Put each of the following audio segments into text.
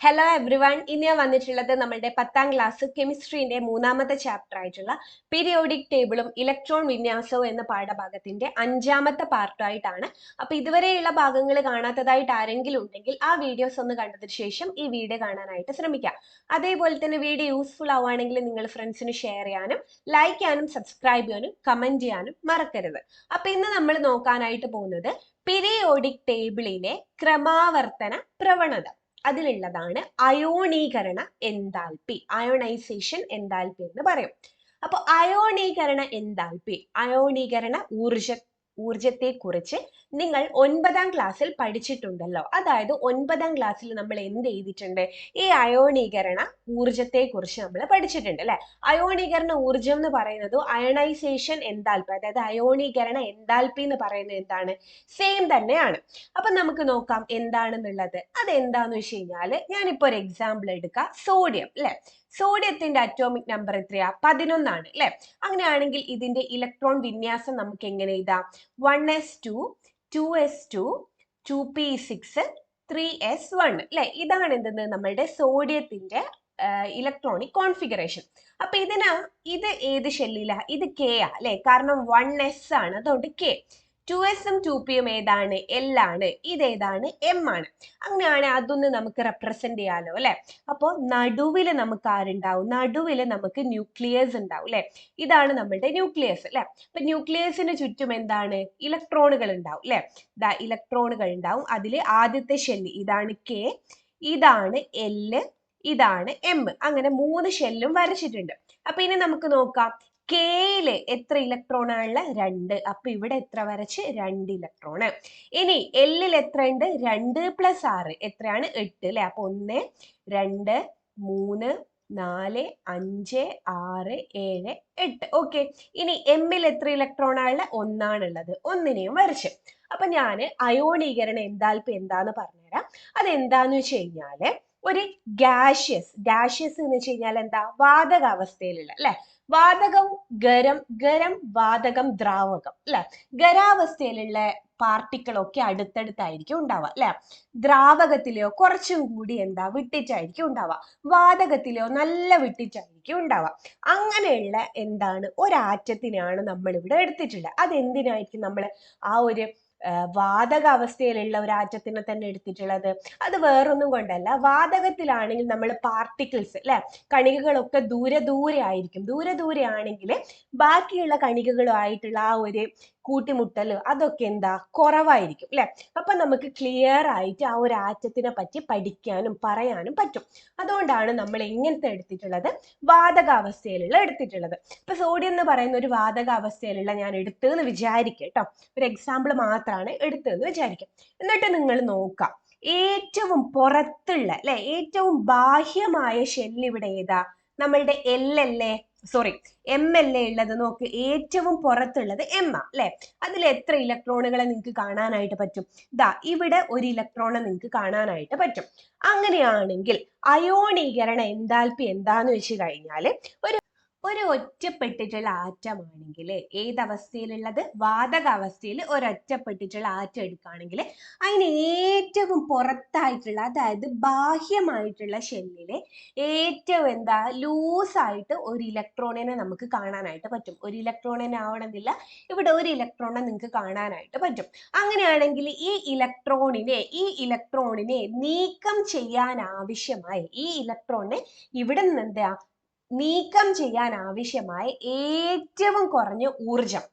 Hello every one. ഇന്ന് ഞാൻ വന്നിട്ടുള്ളത് നമ്മുടെ 10ാം ക്ലാസ് കെമിസ്ട്രീന്റെ മൂന്നാമത്തെ ചാപ്റ്റർ ആയിട്ടുള്ള പീരിയോഡിക് ടേബിളും ഇലക്ട്രോൺ വിന്യാസവും എന്ന പാഠഭാഗത്തിന്റെ 5ാമത്തെ പാർട്ടായിട്ടാണ്. അപ്പൊ ഇതുവരെയുള്ള ഭാഗങ്ങൾ കാണാത്തതായിട്ട് ആരെങ്കിലും ഉണ്ടെങ്കിൽ ആ വീഡിയോസ് ഒന്ന് കണ്ടതിന് ശേഷം ഈ വീഡിയോ കാണാനായിട്ട് ശ്രമിക്കാം. അതേപോലെ തന്നെ വീഡിയോ യൂസ്ഫുൾ ആവുകയാണെങ്കിൽ നിങ്ങൾ ഫ്രണ്ട്സിന് ഷെയർ ചെയ്യാനും ലൈക്ക് ചെയ്യാനും സബ്സ്ക്രൈബ് ചെയ്യാനും കമന്റ് ചെയ്യാനും മറക്കരുത്. അപ്പൊ ഇന്ന് നമ്മൾ നോക്കാനായിട്ട് പോകുന്നത് പീരിയോഡിക് ടേബിളിലെ ക്രമാവർത്തന പ്രവണത. അതിലുള്ളതാണ് അയോണീകരണ എൻതാൽപ്പി, അയോണൈസേഷൻ എൻതാൽപ്പി എന്ന് പറയും. അപ്പൊ അയോണീകരണ എൻതാൽപ്പി, അയോണീകരണ ഊർജത്തെ കുറിച്ച് നിങ്ങൾ 9ാം ക്ലാസ്സിൽ പഠിച്ചിട്ടുണ്ടല്ലോ. അതായത് 9ാം ക്ലാസ്സിൽ നമ്മൾ എന്ത് ചെയ്തിട്ടുണ്ട്? ഈ അയോണീകരണ ഊർജത്തെ കുറിച്ച് നമ്മൾ പഠിച്ചിട്ടുണ്ട് അല്ലെ. അയോണീകരണ ഊർജം എന്ന് പറയുന്നത് അയണൈസേഷൻ എൻതാൽപ്പി, അതായത് അയോണീകരണ എൻതാൽപ്പി എന്ന് പറയുന്നത് എന്താണ്? സെയിം തന്നെയാണ്. അപ്പൊ നമുക്ക് നോക്കാം എന്താണെന്നുള്ളത്. അതെന്താന്ന് വെച്ച് കഴിഞ്ഞാൽ ഞാനിപ്പോ ഒരു എക്സാമ്പിൾ എടുക്കാം. സോഡിയം അല്ലെ. സോഡിയത്തിന്റെ അറ്റോമിക് നമ്പർ എത്രയാ? 11 ആണ് അല്ലെ. അങ്ങനെയാണെങ്കിൽ ഇതിന്റെ ഇലക്ട്രോൺ വിന്യാസം നമുക്ക് എങ്ങനെ എഴുതാം? 1s2 2s2 2p6 3s1 അല്ലെ. ഇതാണ് എന്തെന്ന് നമ്മളുടെ സോഡിയത്തിന്റെ ഇലക്ട്രോണിക് കോൺഫിഗറേഷൻ. അപ്പൊ ഇത് ഏത് ഷെല്ലിലാ? ഇത് കെ ആ അല്ലെ, കാരണം 1s ആണ്, അതുകൊണ്ട് കെ. 2s ഉം 2pയും ഏതാണ്? L ആണ്. ഇതേതാണ്? M ആണ്. അങ്ങനെയാണ് അതൊന്ന് നമുക്ക് റെപ്രസെന്റ് ചെയ്യാലോ അല്ലെ. അപ്പോ നടുവില് നമുക്ക് ആരുണ്ടാവും? നടുവില് നമുക്ക് ന്യൂക്ലിയസ് ഉണ്ടാവും അല്ലെ. ഇതാണ് നമ്മളുടെ ന്യൂക്ലിയസ് അല്ലെ. അപ്പൊ ന്യൂക്ലിയസിന് ചുറ്റും എന്താണ്? ഇലക്ട്രോണുകൾ ഉണ്ടാവും അല്ലെ. ഇലക്ട്രോണുകൾ ഉണ്ടാവും. അതില് ആദ്യത്തെ ഷെല്ല് ഇതാണ് കെ, ഇതാണ് L, ഇതാണ് M. അങ്ങനെ 3 ഷെല്ലും വരച്ചിട്ടുണ്ട്. അപ്പൊ ഇനി നമുക്ക് നോക്കാം. കെയില് എത്ര ഇലക്ട്രോൺ ആണുള്ള? 2. അപ്പൊ ഇവിടെ എത്ര വരച്ച്? 2 ഇലക്ട്രോണ്. ഇനി എല്ലിൽ എത്ര ഉണ്ട്? 2 + 6 എത്രയാണ്? 8 അല്ലെ. അപ്പൊ 1 2 3 4 5 6 7 8. ഓക്കെ. ഇനി എമ്മിൽ എത്ര ഇലക്ട്രോൺ ആണുള്ള? 1 ആണുള്ളത്. ഒന്നിനെയും വരച്ച്. അപ്പൊ ഞാൻ അയോണീകരണ എൻതാൽപ്പി എന്താന്ന് പറഞ്ഞുതരാം. അതെന്താന്ന് വെച്ച് കഴിഞ്ഞാല് ഒരു ഗാഷ്യസ് എന്ന് വെച്ച് കഴിഞ്ഞാൽ എന്താ? വാതകാവസ്ഥയിലുള്ള അല്ലെ. വാതകം ഗരം, വാതകം ദ്രാവകം അല്ലെ. ഖരാവസ്ഥയിലുള്ള പാർട്ടിക്കിളൊക്കെ അടുത്തടുത്തായിരിക്കും ഉണ്ടാവുക അല്ലെ. ദ്രാവകത്തിലെയോ കുറച്ചും കൂടി എന്താ വിട്ടിട്ടായിരിക്കും ഉണ്ടാവുക. വാതകത്തിലെയോ നല്ല വിട്ടിട്ടായിരിക്കും ഉണ്ടാവുക. അങ്ങനെയുള്ള എന്താണ് ഒരാറ്റത്തിനാണ് നമ്മൾ ഇവിടെ എടുത്തിട്ടുള്ളത്. അതെന്തിനായിരിക്കും നമ്മൾ ആ ഒരു വാതകാവസ്ഥയിലുള്ള ഒരു ആറ്റത്തിനെ തന്നെ എടുത്തിട്ടുള്ളത്? അത് വേറൊന്നും കൊണ്ടല്ല. വാതകത്തിലാണെങ്കിൽ നമ്മൾ പാർട്ടിക്കിൾസ് അല്ലെ, കണികകളൊക്കെ ദൂരെ ആയിരിക്കും. ദൂരെ ആണെങ്കിൽ ബാക്കിയുള്ള കണികകളുമായിട്ടുള്ള ആ ഒരു കൂട്ടിമുട്ടൽ അതൊക്കെ എന്താ? കുറവായിരിക്കും അല്ലെ. അപ്പൊ നമുക്ക് ക്ലിയർ ആയിട്ട് ആ ഒരു ആറ്റത്തിനെ പറ്റി പഠിക്കാനും പറയാനും പറ്റും. അതുകൊണ്ടാണ് നമ്മൾ എങ്ങനത്തെ എടുത്തിട്ടുള്ളത്? വാതകാവസ്ഥയിലുള്ള എടുത്തിട്ടുള്ളത്. ഇപ്പൊ സോഡിയം എന്ന് പറയുന്ന ഒരു വാതകാവസ്ഥയിലുള്ള ഞാൻ എടുത്തെന്ന് വിചാരിക്കുക കേട്ടോ. ഒരു എക്സാമ്പിൾ മാത്രമാണ് എടുത്തതെന്ന് വിചാരിക്കാം. എന്നിട്ട് നിങ്ങൾ നോക്കാം, ഏറ്റവും പുറത്തുള്ള അല്ലെ, ഏറ്റവും ബാഹ്യമായ ഷെല്ല് ഇവിടെ ഏതാ? നമ്മളുടെ എം അല്ലേ ഉള്ളത്? നോക്ക്, ഏറ്റവും പുറത്തുള്ളത് എം ആ അല്ലെ. അതിൽ എത്ര ഇലക്ട്രോണുകളെ നിങ്ങൾക്ക് കാണാനായിട്ട് പറ്റും? ഇവിടെ ഒരു ഇലക്ട്രോണെ നിങ്ങൾക്ക് കാണാനായിട്ട് പറ്റും. അങ്ങനെയാണെങ്കിൽ അയോണീകരണ എൻതാൽപ്പി എന്താന്ന് വെച്ച് കഴിഞ്ഞാല് ഒരു ഒറ്റപ്പെട്ടിട്ടുള്ള ആറ്റമാണെങ്കിൽ ഏതവസ്ഥയിലുള്ളത്? വാതകാവസ്ഥയിൽ ഒരൊറ്റപ്പെട്ടിട്ടുള്ള ആറ്റം എടുക്കുകയാണെങ്കിൽ അതിന് ഏറ്റവും പുറത്തായിട്ടുള്ള, അതായത് ബാഹ്യമായിട്ടുള്ള ഷെല്ലിലെ ഏറ്റവും എന്താ ലൂസായിട്ട് ഒരു ഇലക്ട്രോണിനെ നമുക്ക് കാണാനായിട്ട് പറ്റും. ഒരു ഇലക്ട്രോണിനെ ആവണമെന്നില്ല, ഇവിടെ ഒരു ഇലക്ട്രോണിനെ നിങ്ങൾക്ക് കാണാനായിട്ട് പറ്റും. അങ്ങനെയാണെങ്കിൽ ഈ ഇലക്ട്രോണിനെ നീക്കം ചെയ്യാൻ ആവശ്യമായി, ഈ ഇലക്ട്രോണിനെ ഇവിടെ നിന്ന് എന്താ നീക്കം ചെയ്യാൻ ആവശ്യമായ ഏറ്റവും കുറഞ്ഞ ഊർജം,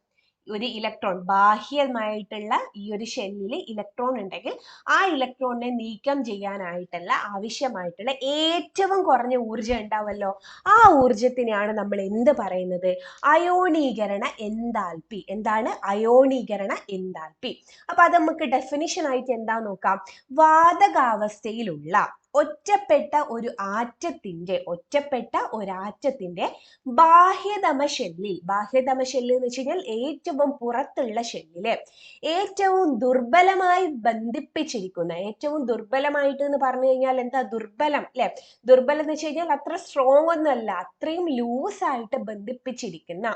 ഒരു ഇലക്ട്രോൺ ബാഹ്യമായിട്ടുള്ള ഈ ഒരു ഷെല്ലിൽ ഇലക്ട്രോൺ ഉണ്ടെങ്കിൽ ആ ഇലക്ട്രോണിനെ നീക്കം ചെയ്യാനായിട്ടുള്ള ആവശ്യമായിട്ടുള്ള ഏറ്റവും കുറഞ്ഞ ഊർജം ഉണ്ടാവല്ലോ, ആ ഊർജത്തിനെയാണ് നമ്മൾ എന്ത് പറയുന്നത്? അയോണീകരണ എൻതാൽപ്പി. എന്താണ്? അയോണീകരണ എൻതാൽപ്പി. അപ്പൊ അത് നമുക്ക് ഡെഫിനിഷൻ ആയിട്ട് എന്താ നോക്കാം. വാതകാവസ്ഥയിലുള്ള ഒറ്റപ്പെട്ട ഒരു ആറ്റത്തിന്റെ ബാഹ്യതമ ഷെല്ല് എന്ന് വെച്ച് കഴിഞ്ഞാൽ ഏറ്റവും പുറത്തുള്ള ഷെല്ലില് ഏറ്റവും ദുർബലമായി ബന്ധിപ്പിച്ചിരിക്കുന്ന, ഏറ്റവും ദുർബലമായിട്ട് എന്ന് പറഞ്ഞു കഴിഞ്ഞാൽ എന്താ? ദുർബലം അല്ലെ. ദുർബലം എന്ന് വെച്ച് കഴിഞ്ഞാൽ അത്ര സ്ട്രോങ് ഒന്നല്ല, അത്രയും ലൂസായിട്ട് ബന്ധിപ്പിച്ചിരിക്കുന്ന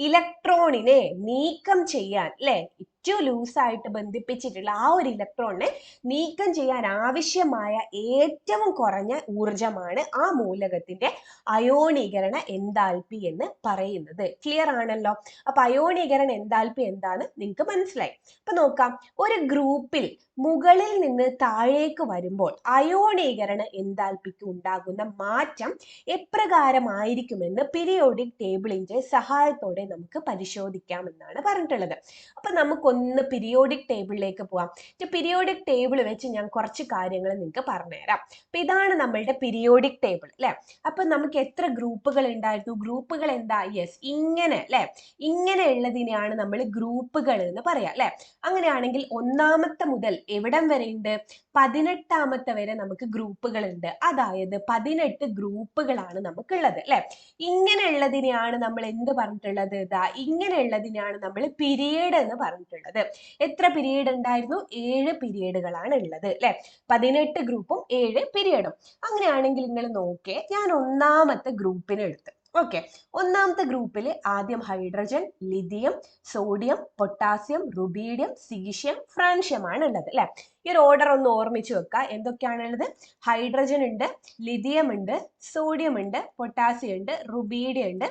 ഇലക്ട്രോണിനെ നീക്കം ചെയ്യാൻ അല്ലെ, ഏറ്റവും ലൂസായിട്ട് ബന്ധിപ്പിച്ചിട്ടുള്ള ആ ഒരു ഇലക്ട്രോണിനെ നീക്കം ചെയ്യാൻ ആവശ്യമായ ഏറ്റവും കുറഞ്ഞ ഊർജമാണ് ആ മൂലകത്തിന്റെ അയോണീകരണ എൻതാൽപ്പി എന്ന് പറയുന്നത്. ക്ലിയർ ആണല്ലോ? അപ്പൊ അയോണീകരണ എൻതാൽപ്പി എന്താണ് നിങ്ങൾക്ക് മനസ്സിലായി. അപ്പൊ നോക്കാം, ഒരു ഗ്രൂപ്പിൽ മുകളിൽ നിന്ന് താഴേക്ക് വരുമ്പോൾ അയോണീകരണ എൻതാൽപ്പിക്ക് ഉണ്ടാകുന്ന മാറ്റം എപ്രകാരമായിരിക്കുമെന്ന് പീരിയോഡിക് ടേബിളിന്റെ സഹായത്തോടെ നമുക്ക് പരിശോധിക്കാമെന്നാണ് പറഞ്ഞിട്ടുള്ളത്. അപ്പൊ നമുക്കൊന്ന് പീരിയോഡിക് ടേബിളിലേക്ക് പോവാം. പീരിയോഡിക് ടേബിൾ വെച്ച് ഞാൻ കുറച്ച് കാര്യങ്ങൾ നിങ്ങൾക്ക് പറഞ്ഞുതരാം. അപ്പൊ ഇതാണ് നമ്മളുടെ പീരിയോഡിക് ടേബിൾ അല്ലെ. അപ്പൊ നമുക്ക് എത്ര ഗ്രൂപ്പുകൾ ഉണ്ടായിരുന്നു? ഗ്രൂപ്പുകൾ എന്താ? യെസ്, ഇങ്ങനെ അല്ലെ, ഇങ്ങനെ ഉള്ളതിനെയാണ് നമ്മൾ ഗ്രൂപ്പുകൾ എന്ന് പറയാം അല്ലെ. അങ്ങനെയാണെങ്കിൽ ഒന്നാമത്തെ മുതൽ എവിടം വരെ ഉണ്ട്? 18ാമത്തെ വരെ നമുക്ക് ഗ്രൂപ്പുകൾ ഉണ്ട്. അതായത് 18 ഗ്രൂപ്പുകളാണ് നമുക്കുള്ളത് അല്ലെ. ഇങ്ങനെയുള്ളതിനെയാണ് നമ്മൾ എന്ത് പറഞ്ഞിട്ടുള്ളത്? ഇങ്ങനെയുള്ളതിനെയാണ് നമ്മൾ പീരീഡ് എന്ന് പറഞ്ഞിട്ടുള്ളത്. എത്ര പീരീഡ് ഉണ്ടായിരുന്നു? 7 പീരീഡുകളാണ് ഉള്ളത് അല്ലെ. 18 ഗ്രൂപ്പും 7 പീരീഡും. അങ്ങനെയാണെങ്കിൽ നിങ്ങൾ നോക്കേ, ഞാൻ ഒന്നാമത്തെ ഗ്രൂപ്പിനെ എടുത്ത്. ഓക്കെ, ഒന്നാമത്തെ ഗ്രൂപ്പിൽ ആദ്യം hydrogen, lithium, sodium, potassium, rubidium, caesium, francium ആണ് ഉള്ളത് അല്ലെ. ഈ ഒരു ഓർഡർ ഒന്ന് ഓർമ്മിച്ച് വെക്കുക. എന്തൊക്കെയാണുള്ളത്? ഹൈഡ്രജൻ ഉണ്ട്, ലിഥിയം ഉണ്ട്, സോഡിയം ഉണ്ട്, പൊട്ടാസ്യം ഉണ്ട്, റുബീഡിയം ഉണ്ട്,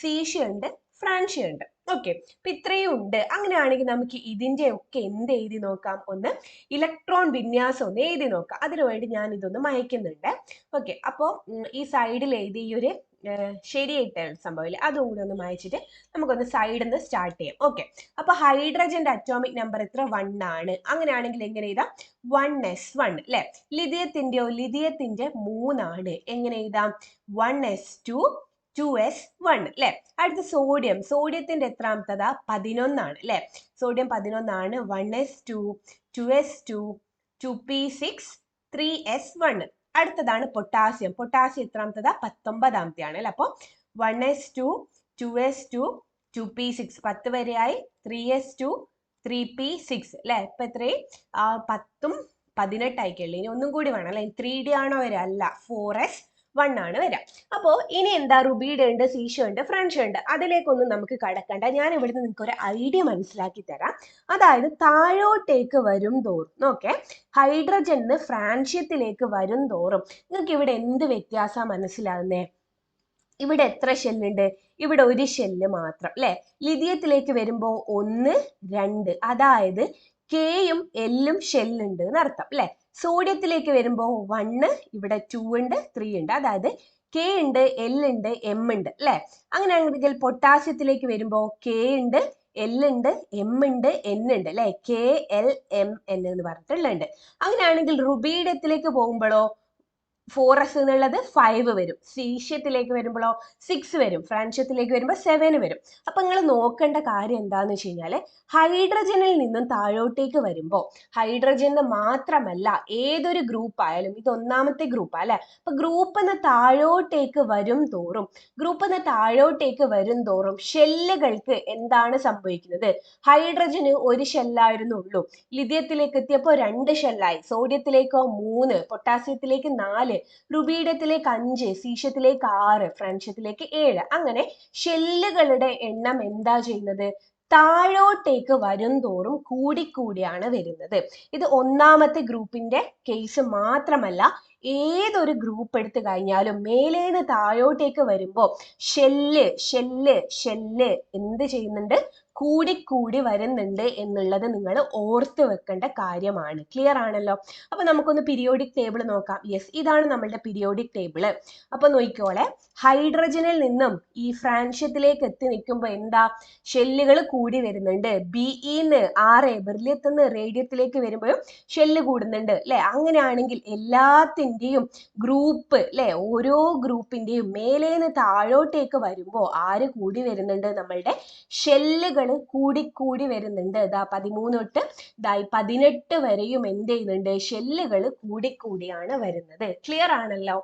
സീഷ്യം ഉണ്ട്, ഫ്രാൻഷ്യം ഉണ്ട്. ഓക്കെ, അപ്പൊ ഇത്രയും ഉണ്ട്. അങ്ങനെയാണെങ്കിൽ നമുക്ക് ഇതിന്റെ ഒക്കെ എന്ത് എഴുതി നോക്കാം? ഒന്ന് ഇലക്ട്രോൺ വിന്യാസം ഒന്ന് എഴുതി നോക്കാം. അതിനുവേണ്ടി ഞാൻ ഇതൊന്ന് മായ്ക്കുന്നുണ്ട്. ഓക്കെ, അപ്പോൾ ഈ സൈഡിൽ എഴുതി ഈ ഒരു ശരിയായിട്ട് സംഭവമില്ല, അതും കൂടി ഒന്ന് മായച്ചിട്ട് നമുക്കൊന്ന് സൈഡിൽ നിന്ന് സ്റ്റാർട്ട് ചെയ്യാം. ഓക്കെ, അപ്പൊ ഹൈഡ്രജന്റെ അറ്റോമിക് നമ്പർ എത്ര? 1 ആണ്. അങ്ങനെയാണെങ്കിൽ എങ്ങനെ എഴുതാം? 1s1 അല്ലെ. ലിഥിയത്തിന്റെയോ? ലിഥിയത്തിന്റെ 3 ആണ്. എങ്ങനെ എഴുതാം? 1s2 2s1 അല്ലെ. അടുത്ത സോഡിയം, സോഡിയത്തിന്റെ എത്രാമത്തതാ? 11 ആണ് അല്ലെ. സോഡിയം 11 ആണ്. 1s2 2s2 2p6 3s1. അടുത്തതാണ് പൊട്ടാസ്യം, പൊട്ടാസ്യം എത്രാമത്തതാ? 19ാമത്തെ ആണ് അല്ലെ. അപ്പൊ 1s2 2s2 2p6 10 വരെയായി, 3s2 3p6 അല്ലെ. ഇപ്പൊ എത്രയും 10ഉം 18 ആയിക്കല്ലേ. ഇനി ഒന്നും കൂടി വേണം അല്ലെ. 3d ആണോ വരിക? അല്ല, 4s1 ആണ് വരിക. അപ്പോ ഇനി എന്താ? റുബീഡിയം ഉണ്ട്, സീഷ്യം ഉണ്ട്, ഫ്രാൻഷ്യം ഉണ്ട്. അതിലേക്കൊന്നും നമുക്ക് കടക്കണ്ട. ഞാൻ ഇവിടുന്ന് നിങ്ങൾക്ക് ഒരു ഐഡിയ മനസ്സിലാക്കി തരാം. അതായത് താഴോട്ടേക്ക് വരും തോറും, നോക്കെ, ഹൈഡ്രജന് ഫ്രാൻഷ്യത്തിലേക്ക് വരും തോറും നിങ്ങൾക്ക് ഇവിടെ എന്ത് വ്യത്യാസം മനസ്സിലാകുന്നേ? ഇവിടെ എത്ര ഷെല്ലുണ്ട്? ഇവിടെ ഒരു ഷെല്ല് മാത്രം അല്ലെ. ലിഥിയത്തിലേക്ക് വരുമ്പോൾ 1 2, അതായത് കെയും എല്ലും ഷെല്ലുണ്ട് എന്നർത്ഥം അല്ലെ. സോഡിയത്തിലേക്ക് വരുമ്പോൾ 1, ഇവിടെ 2 ഉണ്ട്, 3 ഉണ്ട്, അതായത് കെ ഉണ്ട്, എൽ ഉണ്ട്, എം ഉണ്ട് അല്ലെ. അങ്ങനെയാണെങ്കിൽ പൊട്ടാസ്യത്തിലേക്ക് വരുമ്പോൾ കെ ഉണ്ട്, എൽ ഉണ്ട്, എം ഉണ്ട്, എൻ ഉണ്ട് അല്ലെ. കെ എൽ എം എൻ എന്ന് പറഞ്ഞിട്ടുള്ളുണ്ട്. അങ്ങനെയാണെങ്കിൽ റുബീഡിയത്തിലേക്ക് പോകുമ്പോഴോ 4s എന്നുള്ളത് 5 വരും. സീഷ്യത്തിലേക്ക് വരുമ്പോഴോ 6 വരും. ഫ്രാൻഷ്യത്തിലേക്ക് വരുമ്പോൾ 7 വരും. അപ്പൊ നിങ്ങൾ നോക്കേണ്ട കാര്യം എന്താന്ന് വെച്ച് കഴിഞ്ഞാല്, ഹൈഡ്രജനിൽ നിന്നും താഴോട്ടേക്ക് വരുമ്പോൾ ഹൈഡ്രജന് മാത്രമല്ല, ഏതൊരു ഗ്രൂപ്പ് ആയാലും, ഇത് ഒന്നാമത്തെ ഗ്രൂപ്പ് അല്ലെ. അപ്പൊ ഗ്രൂപ്പിന് താഴോട്ടേക്ക് വരും തോറും ഷെല്ലുകൾക്ക് എന്താണ് സംഭവിക്കുന്നത്? ഹൈഡ്രജന് ഒരു ഷെല്ലായിരുന്നുള്ളൂ, ലിഥിയത്തിലേക്ക് എത്തിയപ്പോൾ 2 ഷെല്ലായി, സോഡിയത്തിലേക്കോ 3, പൊട്ടാസ്യത്തിലേക്ക് 4, റുബീഡിയത്തിലേക്ക് 5, സീഷ്യത്തിലേക്ക് 6, ഫ്രാൻഷ്യത്തിലേക്ക് 7. അങ്ങനെ ഷെല്ലുകളുടെ എണ്ണം എന്താ ചെയ്യുന്നത്? താഴോട്ടേക്ക് വരും തോറും കൂടിക്കൂടിയാണ് വരുന്നത്. ഇത് ഒന്നാമത്തെ ഗ്രൂപ്പിന്റെ കേസ് മാത്രമല്ല, ഏതൊരു ഗ്രൂപ്പ് എടുത്തു കഴിഞ്ഞാലും മേലേന്ന് താഴോട്ടേക്ക് വരുമ്പോൾ ഷെല്ല് എന്ത് ചെയ്യുന്നുണ്ട്? കൂടിക്കൂടി വരുന്നുണ്ട് എന്നുള്ളത് നിങ്ങൾ ഓർത്ത് വെക്കേണ്ട കാര്യമാണ്. ക്ലിയർ ആണല്ലോ? അപ്പൊ നമുക്കൊന്ന് പീരിയോഡിക് ടേബിൾ നോക്കാം. യെസ്, ഇതാണ് നമ്മളുടെ പീരിയോഡിക് ടേബിൾ. അപ്പൊ നോക്കിക്കോളെ, ഹൈഡ്രജനിൽ നിന്നും ഈ ഫ്രാൻഷ്യത്തിലേക്ക് എത്തി നിൽക്കുമ്പോൾ എന്താ? ഷെല്ലുകൾ കൂടി വരുന്നുണ്ട്. ബിഇന്ന് 6, ബെർലിയത്തുനിന്ന് റേഡിയത്തിലേക്ക് വരുമ്പോഴും ഷെല്ല് കൂടുന്നുണ്ട് അല്ലെ. അങ്ങനെയാണെങ്കിൽ എല്ലാത്തിന്റെയും ഗ്രൂപ്പ് അല്ലെ, ഓരോ ഗ്രൂപ്പിന്റെയും മേലേന്ന് താഴോട്ടേക്ക് വരുമ്പോൾ ആര് കൂടി വരുന്നുണ്ട്? നമ്മളുടെ ഷെല്ലുകൾ കൂടിക്കൂടി വരുന്നുണ്ട്. 13 തൊട്ട് 18 വരെയും എന്ത് ചെയ്യുന്നുണ്ട്? ഷെല്ലുകൾ കൂടിക്കൂടിയാണ് വരുന്നത്. ക്ലിയർ ആണല്ലോ?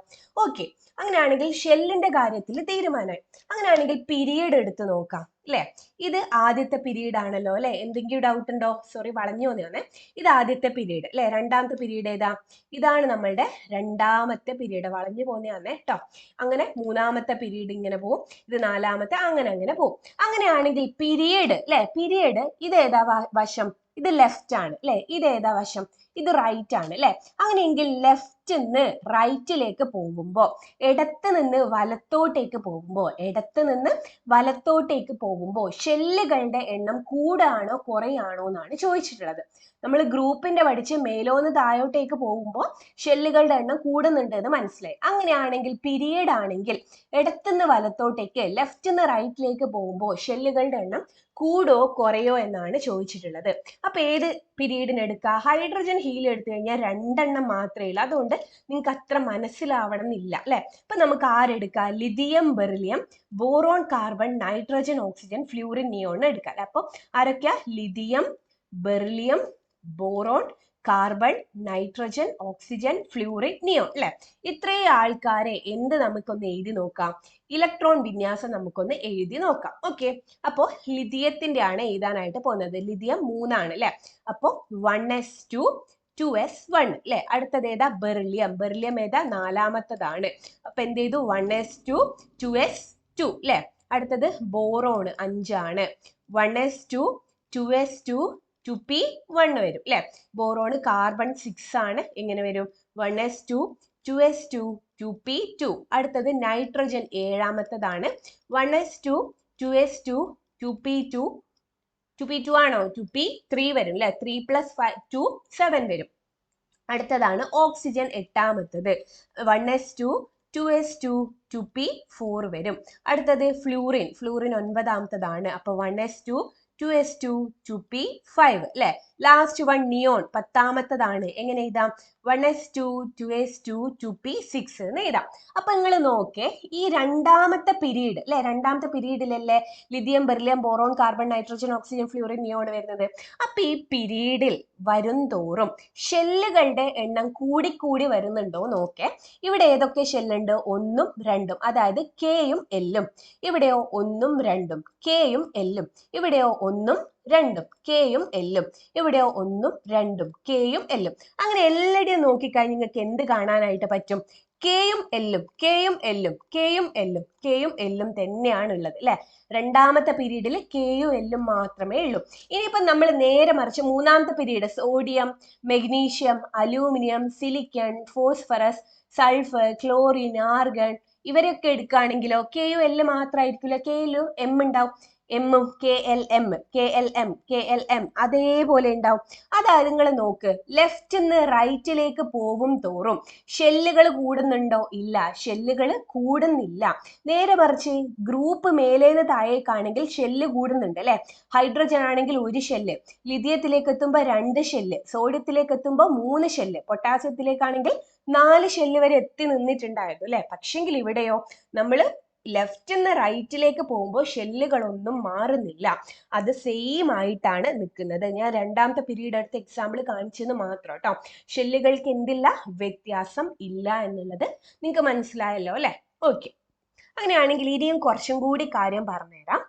ഓക്കെ, അങ്ങനെയാണെങ്കിൽ ഷെല്ലിന്റെ കാര്യത്തിൽ തീരുമാനമായി. അങ്ങനെയാണെങ്കിൽ പീരീഡ് എടുത്ത് നോക്കാം. അല്ലെ? ഇത് ആദ്യത്തെ പീരീഡ് ആണല്ലോ അല്ലെ? എന്തെങ്കിലും ഡൗട്ട് ഉണ്ടോ? സോറി, വളഞ്ഞു വന്നേ. ഇത് ആദ്യത്തെ പീരീഡ് അല്ലെ? രണ്ടാമത്തെ പീരീഡ് ഏതാ? ഇതാണ് നമ്മളുടെ രണ്ടാമത്തെ പീരീഡ്. വളഞ്ഞു പോന്നെയാന്നേ കേട്ടോ. അങ്ങനെ മൂന്നാമത്തെ പീരീഡ് ഇങ്ങനെ പോവും, ഇത് നാലാമത്തെ, അങ്ങനെ അങ്ങനെ പോവും. അങ്ങനെയാണെങ്കിൽ പീരീഡ് അല്ലെ? പീരീഡ് ഇത് ഏതാ വശം? ഇത് ലെഫ്റ്റ് ആണ് അല്ലെ? ഇത് ഏതാ വശം? ഇത് റൈറ്റ് ആണ് അല്ലെ? അങ്ങനെയെങ്കിൽ ലെഫ്റ്റ് നിന്ന് റൈറ്റിലേക്ക് പോകുമ്പോ, ഇടത്ത് നിന്ന് വലത്തോട്ടേക്ക് പോകുമ്പോ ഷെല്ലുകളുടെ എണ്ണം കൂടാണോ കുറയാണോ എന്നാണ് ചോദിച്ചിട്ടുള്ളത്. നമ്മൾ ഗ്രൂപ്പിന്റെ പഠിച്ച് മേലോന്ന് താഴോട്ടേക്ക് പോകുമ്പോൾ ഷെല്ലുകളുടെ എണ്ണം കൂടുന്നുണ്ട് എന്ന് മനസ്സിലായി. അങ്ങനെയാണെങ്കിൽ പീരീഡ് ആണെങ്കിൽ ഇടത്തുനിന്ന് വലത്തോട്ടേക്ക്, ലെഫ്റ്റ് നിന്ന് റൈറ്റിലേക്ക് പോകുമ്പോൾ ഷെല്ലുകളുടെ എണ്ണം കൂടോ കുറയോ എന്നാണ് ചോദിച്ചിട്ടുള്ളത്. അപ്പൊ ഏത് പീരീഡിന് എടുക്കുക? ഹൈഡ്രജൻ ഹീലിയം എടുത്തു കഴിഞ്ഞാൽ 2 എണ്ണം മാത്രമേ ഉള്ളൂ. അതുകൊണ്ട് നിങ്ങൾക്ക് അത്ര മനസ്സിലാവണം എന്നില്ല അല്ലെ? അപ്പൊ നമുക്ക് ആരെടുക്കാം? Lithium, beryllium, boron, carbon, nitrogen, oxygen, fluorine, neon എടുക്കാം അല്ലെ? അപ്പൊ ആരൊക്കെയാ? Lithium, beryllium, boron, carbon, nitrogen, oxygen, fluorine, neon അല്ലെ? ഇത്രയും ആൾക്കാരെ നമുക്കൊന്ന് എഴുതി നോക്കാം. ഇലക്ട്രോൺ വിന്യാസം നമുക്കൊന്ന് എഴുതി നോക്കാം. ഓക്കെ, അപ്പോ ലിഥിയത്തിന്റെ ആണ് എഴുതാനായിട്ട് പോകുന്നത്. ലിഥിയം 3 ആണ് അല്ലെ? അപ്പോ 1s2 2s1 അല്ലെ? അടുത്തത് ഏതാ? ബെറിലിയം. ബെറിലിയം ഏതാ? നാലാമത്തതാണ്. അപ്പൊ എന്ത് ചെയ്തു? 1s2 2s2 അല്ലെ? അടുത്തത് ബോറോൺ 5 ആണ്. 1s2 2s2 2p1 വരും അല്ലെ? ബോറോൺ. കാർബൺ 6 ആണ്. എങ്ങനെ വരും? 1s2 2s2 2p2. അടുത്തത് nitrogen 7ാമത്തതാണ്. 1s2 2s2 2p2 2p2 ആണോ? 2p3 വരും അല്ലെ? 3 + 2 7 വരും. അടുത്തതാണ് ഓക്സിജൻ 8ാമത്തത്. 1s2 2s2 2p4 വരും. അടുത്തത് ഫ്ലൂറിൻ. ഫ്ലൂറിൻ 9ാമത്തതാണ്. അപ്പൊ 1s2 2s2 2p5 അല്ലെ? ലാസ്റ്റ് വൺ നിയോൺ 10ാമത്തതാണ്. എങ്ങനെ എഴുതാം? 1s2 2s2 2p6 എന്ന് എഴുതാം. അപ്പൊ നിങ്ങൾ നോക്കേ, ഈ രണ്ടാമത്തെ പീരീഡ് അല്ലെ? രണ്ടാമത്തെ പീരീഡിലല്ലേ lithium, beryllium, boron, carbon, nitrogen, oxygen, fluorine, neon വരുന്നത്. അപ്പൊ ഈ പീരീഡിൽ വരും തോറും ഷെല്ലുകളുടെ എണ്ണം കൂടിക്കൂടി വരുന്നുണ്ടോ നോക്കേ. ഇവിടെ ഏതൊക്കെ ഷെല്ലുണ്ട്? 1ഉം 2ഉം, അതായത് കെയും എല്ലും. ഇവിടെയോ 1ഉം 2ഉം, കെയും എല്ലും. ഇവിടെയോ 1ഉം 2ഉം, കെയും എല്ലും. ഇവിടെയോ 1ഉം 2ഉം, കെയും എല്ലും. അങ്ങനെ എല്ലായിടെയും നോക്കിക്കഴിഞ്ഞാൽ നിങ്ങൾക്ക് എന്ത് കാണാനായിട്ട് പറ്റും? കെയും എല്ലും, കെയും എല്ലും, കെയും എല്ലും, കെയും എല്ലും തന്നെയാണ് ഉള്ളത് അല്ലെ? രണ്ടാമത്തെ പീരീഡിൽ കെയും എല്ലും മാത്രമേ ഉള്ളൂ. ഇനിയിപ്പം നമ്മൾ നേരെ മറിച്ച് മൂന്നാമത്തെ period sodium, magnesium, aluminium, silicon, phosphorus, sulphur, chlorine, argon ഇവരൊക്കെ എടുക്കുകയാണെങ്കിലോ കെയും എല്ല് മാത്രമായിരിക്കില്ല, കെയിലും എം ഉണ്ടാവും. എമ്മും KLM അതേപോലെ ഉണ്ടാവും. അതായത് നിങ്ങൾ നോക്ക്, ലെഫ്റ്റ് നിന്ന് റൈറ്റിലേക്ക് പോകും തോറും ഷെല്ലുകൾ കൂടുന്നുണ്ടോ? ഇല്ല, ഷെല്ലുകൾ കൂടുന്നില്ല. നേരെ മറിച്ച് ഗ്രൂപ്പ് മേലേന്ന് താഴേക്കാണെങ്കിൽ ഷെല്ല് കൂടുന്നുണ്ട് അല്ലെ? ഹൈഡ്രജൻ ആണെങ്കിൽ 1 ഷെല്ല്, ലിഥിയത്തിലേക്ക് എത്തുമ്പോൾ 2 ഷെല്ല്, സോഡിയത്തിലേക്ക് എത്തുമ്പോൾ 3 ഷെല്ല്, പൊട്ടാസ്യത്തിലേക്കാണെങ്കിൽ 4 ഷെല്ല് വരെ എത്തി നിന്നിട്ടുണ്ടായിരുന്നു അല്ലെ? പക്ഷെങ്കിൽ ഇവിടെയോ നമ്മൾ ലെഫ്റ്റ് നിന്ന് റൈറ്റിലേക്ക് പോകുമ്പോൾ ഷെല്ലുകളൊന്നും മാറുന്നില്ല, അത് സെയിം ആയിട്ടാണ് നിൽക്കുന്നത്. ഞാൻ രണ്ടാമത്തെ പീരീഡ് എടുത്ത എക്സാമ്പിൾ കാണിച്ചെന്ന് മാത്രം കേട്ടോ. ഷെല്ലുകൾക്ക് എന്തില്ല? വ്യത്യാസം ഇല്ല എന്നുള്ളത് നിങ്ങൾക്ക് മനസ്സിലായല്ലോ അല്ലെ? ഓക്കെ, അങ്ങനെയാണെങ്കിൽ ഇനിയും കുറച്ചും കൂടി കാര്യം പറഞ്ഞുതരാം.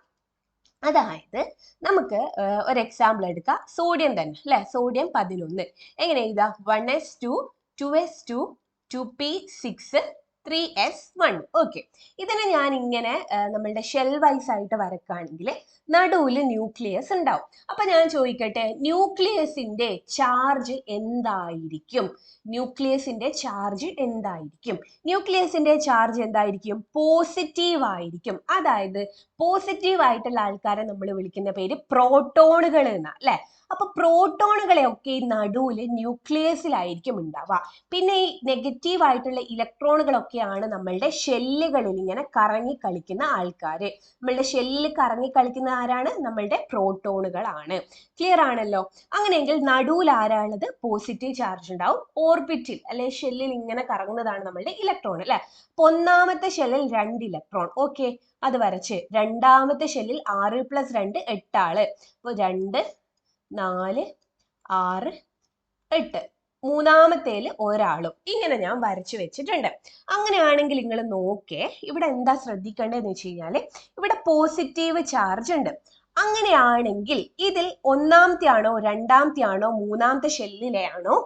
അതായത് നമുക്ക് ഒരു എക്സാമ്പിൾ എടുക്കാം. സോഡിയം തന്നെ അല്ലെ? സോഡിയം 11. എങ്ങനെ എഴുതാം? 1s2 2s2 2p6 3s1. Okay, ഇതിനെ ഞാൻ ഇങ്ങനെ നമ്മളുടെ ഷെൽ വൈസ് ആയിട്ട് വരക്കുകയാണെങ്കിൽ നടുവിൽ ന്യൂക്ലിയസ് ഉണ്ടാവും. അപ്പൊ ഞാൻ ചോദിക്കട്ടെ, ന്യൂക്ലിയസിന്റെ ചാർജ് എന്തായിരിക്കും? ന്യൂക്ലിയസിന്റെ ചാർജ് എന്തായിരിക്കും? ന്യൂക്ലിയസിന്റെ ചാർജ് എന്തായിരിക്കും? പോസിറ്റീവ് ആയിരിക്കും. അതായത് പോസിറ്റീവ് ആയിട്ടുള്ള ആൾക്കാരെ നമ്മൾ വിളിക്കുന്ന പേര് പ്രോട്ടോണുകൾ എന്നാ അല്ലെ? അപ്പൊ പ്രോട്ടോണുകളെ ഒക്കെ ഈ നടുവിൽ ന്യൂക്ലിയസിലായിരിക്കും ഉണ്ടാവുക. പിന്നെ ഈ നെഗറ്റീവ് ആയിട്ടുള്ള ഇലക്ട്രോണുകളൊക്കെയാണ് നമ്മളുടെ ഷെല്ലുകളിൽ ഇങ്ങനെ കറങ്ങി കളിക്കുന്ന ആൾക്കാര്. നമ്മളുടെ ഷെല്ലിൽ കറങ്ങി കളിക്കുന്ന ആരാണ്? നമ്മളുടെ പ്രോട്ടോണുകളാണ്. ക്ലിയർ ആണല്ലോ? അങ്ങനെയെങ്കിൽ നടുവിൽ ആരാണത്? പോസിറ്റീവ് ചാർജ് ഉണ്ടാവും. ഓർബിറ്റിൽ അല്ലെ ഷെല്ലിൽ ഇങ്ങനെ കറങ്ങുന്നതാണ് നമ്മളുടെ ഇലക്ട്രോൺ അല്ലെ? അപ്പൊ ഒന്നാമത്തെ ഷെല്ലിൽ 2 ഇലക്ട്രോൺ. ഓക്കെ, അത് വരച്ച്. രണ്ടാമത്തെ ഷെല്ലിൽ 6 + 2 8 ആള്. അപ്പൊ 2 4 6 8. മൂന്നാമത്തേല് ഒരാളും. ഇങ്ങനെ ഞാൻ വരച്ചു വെച്ചിട്ടുണ്ട്. അങ്ങനെയാണെങ്കിൽ നിങ്ങൾ നോക്കേ, ഇവിടെ എന്താ ശ്രദ്ധിക്കേണ്ടതെന്ന് വെച്ച് കഴിഞ്ഞാല് ഇവിടെ പോസിറ്റീവ് ചാർജ് ഉണ്ട്. അങ്ങനെയാണെങ്കിൽ ഇതിൽ ഒന്നാമത്തെ ആണോ രണ്ടാമത്തെ ആണോ മൂന്നാമത്തെ ഷെല്ലിലെയാണോ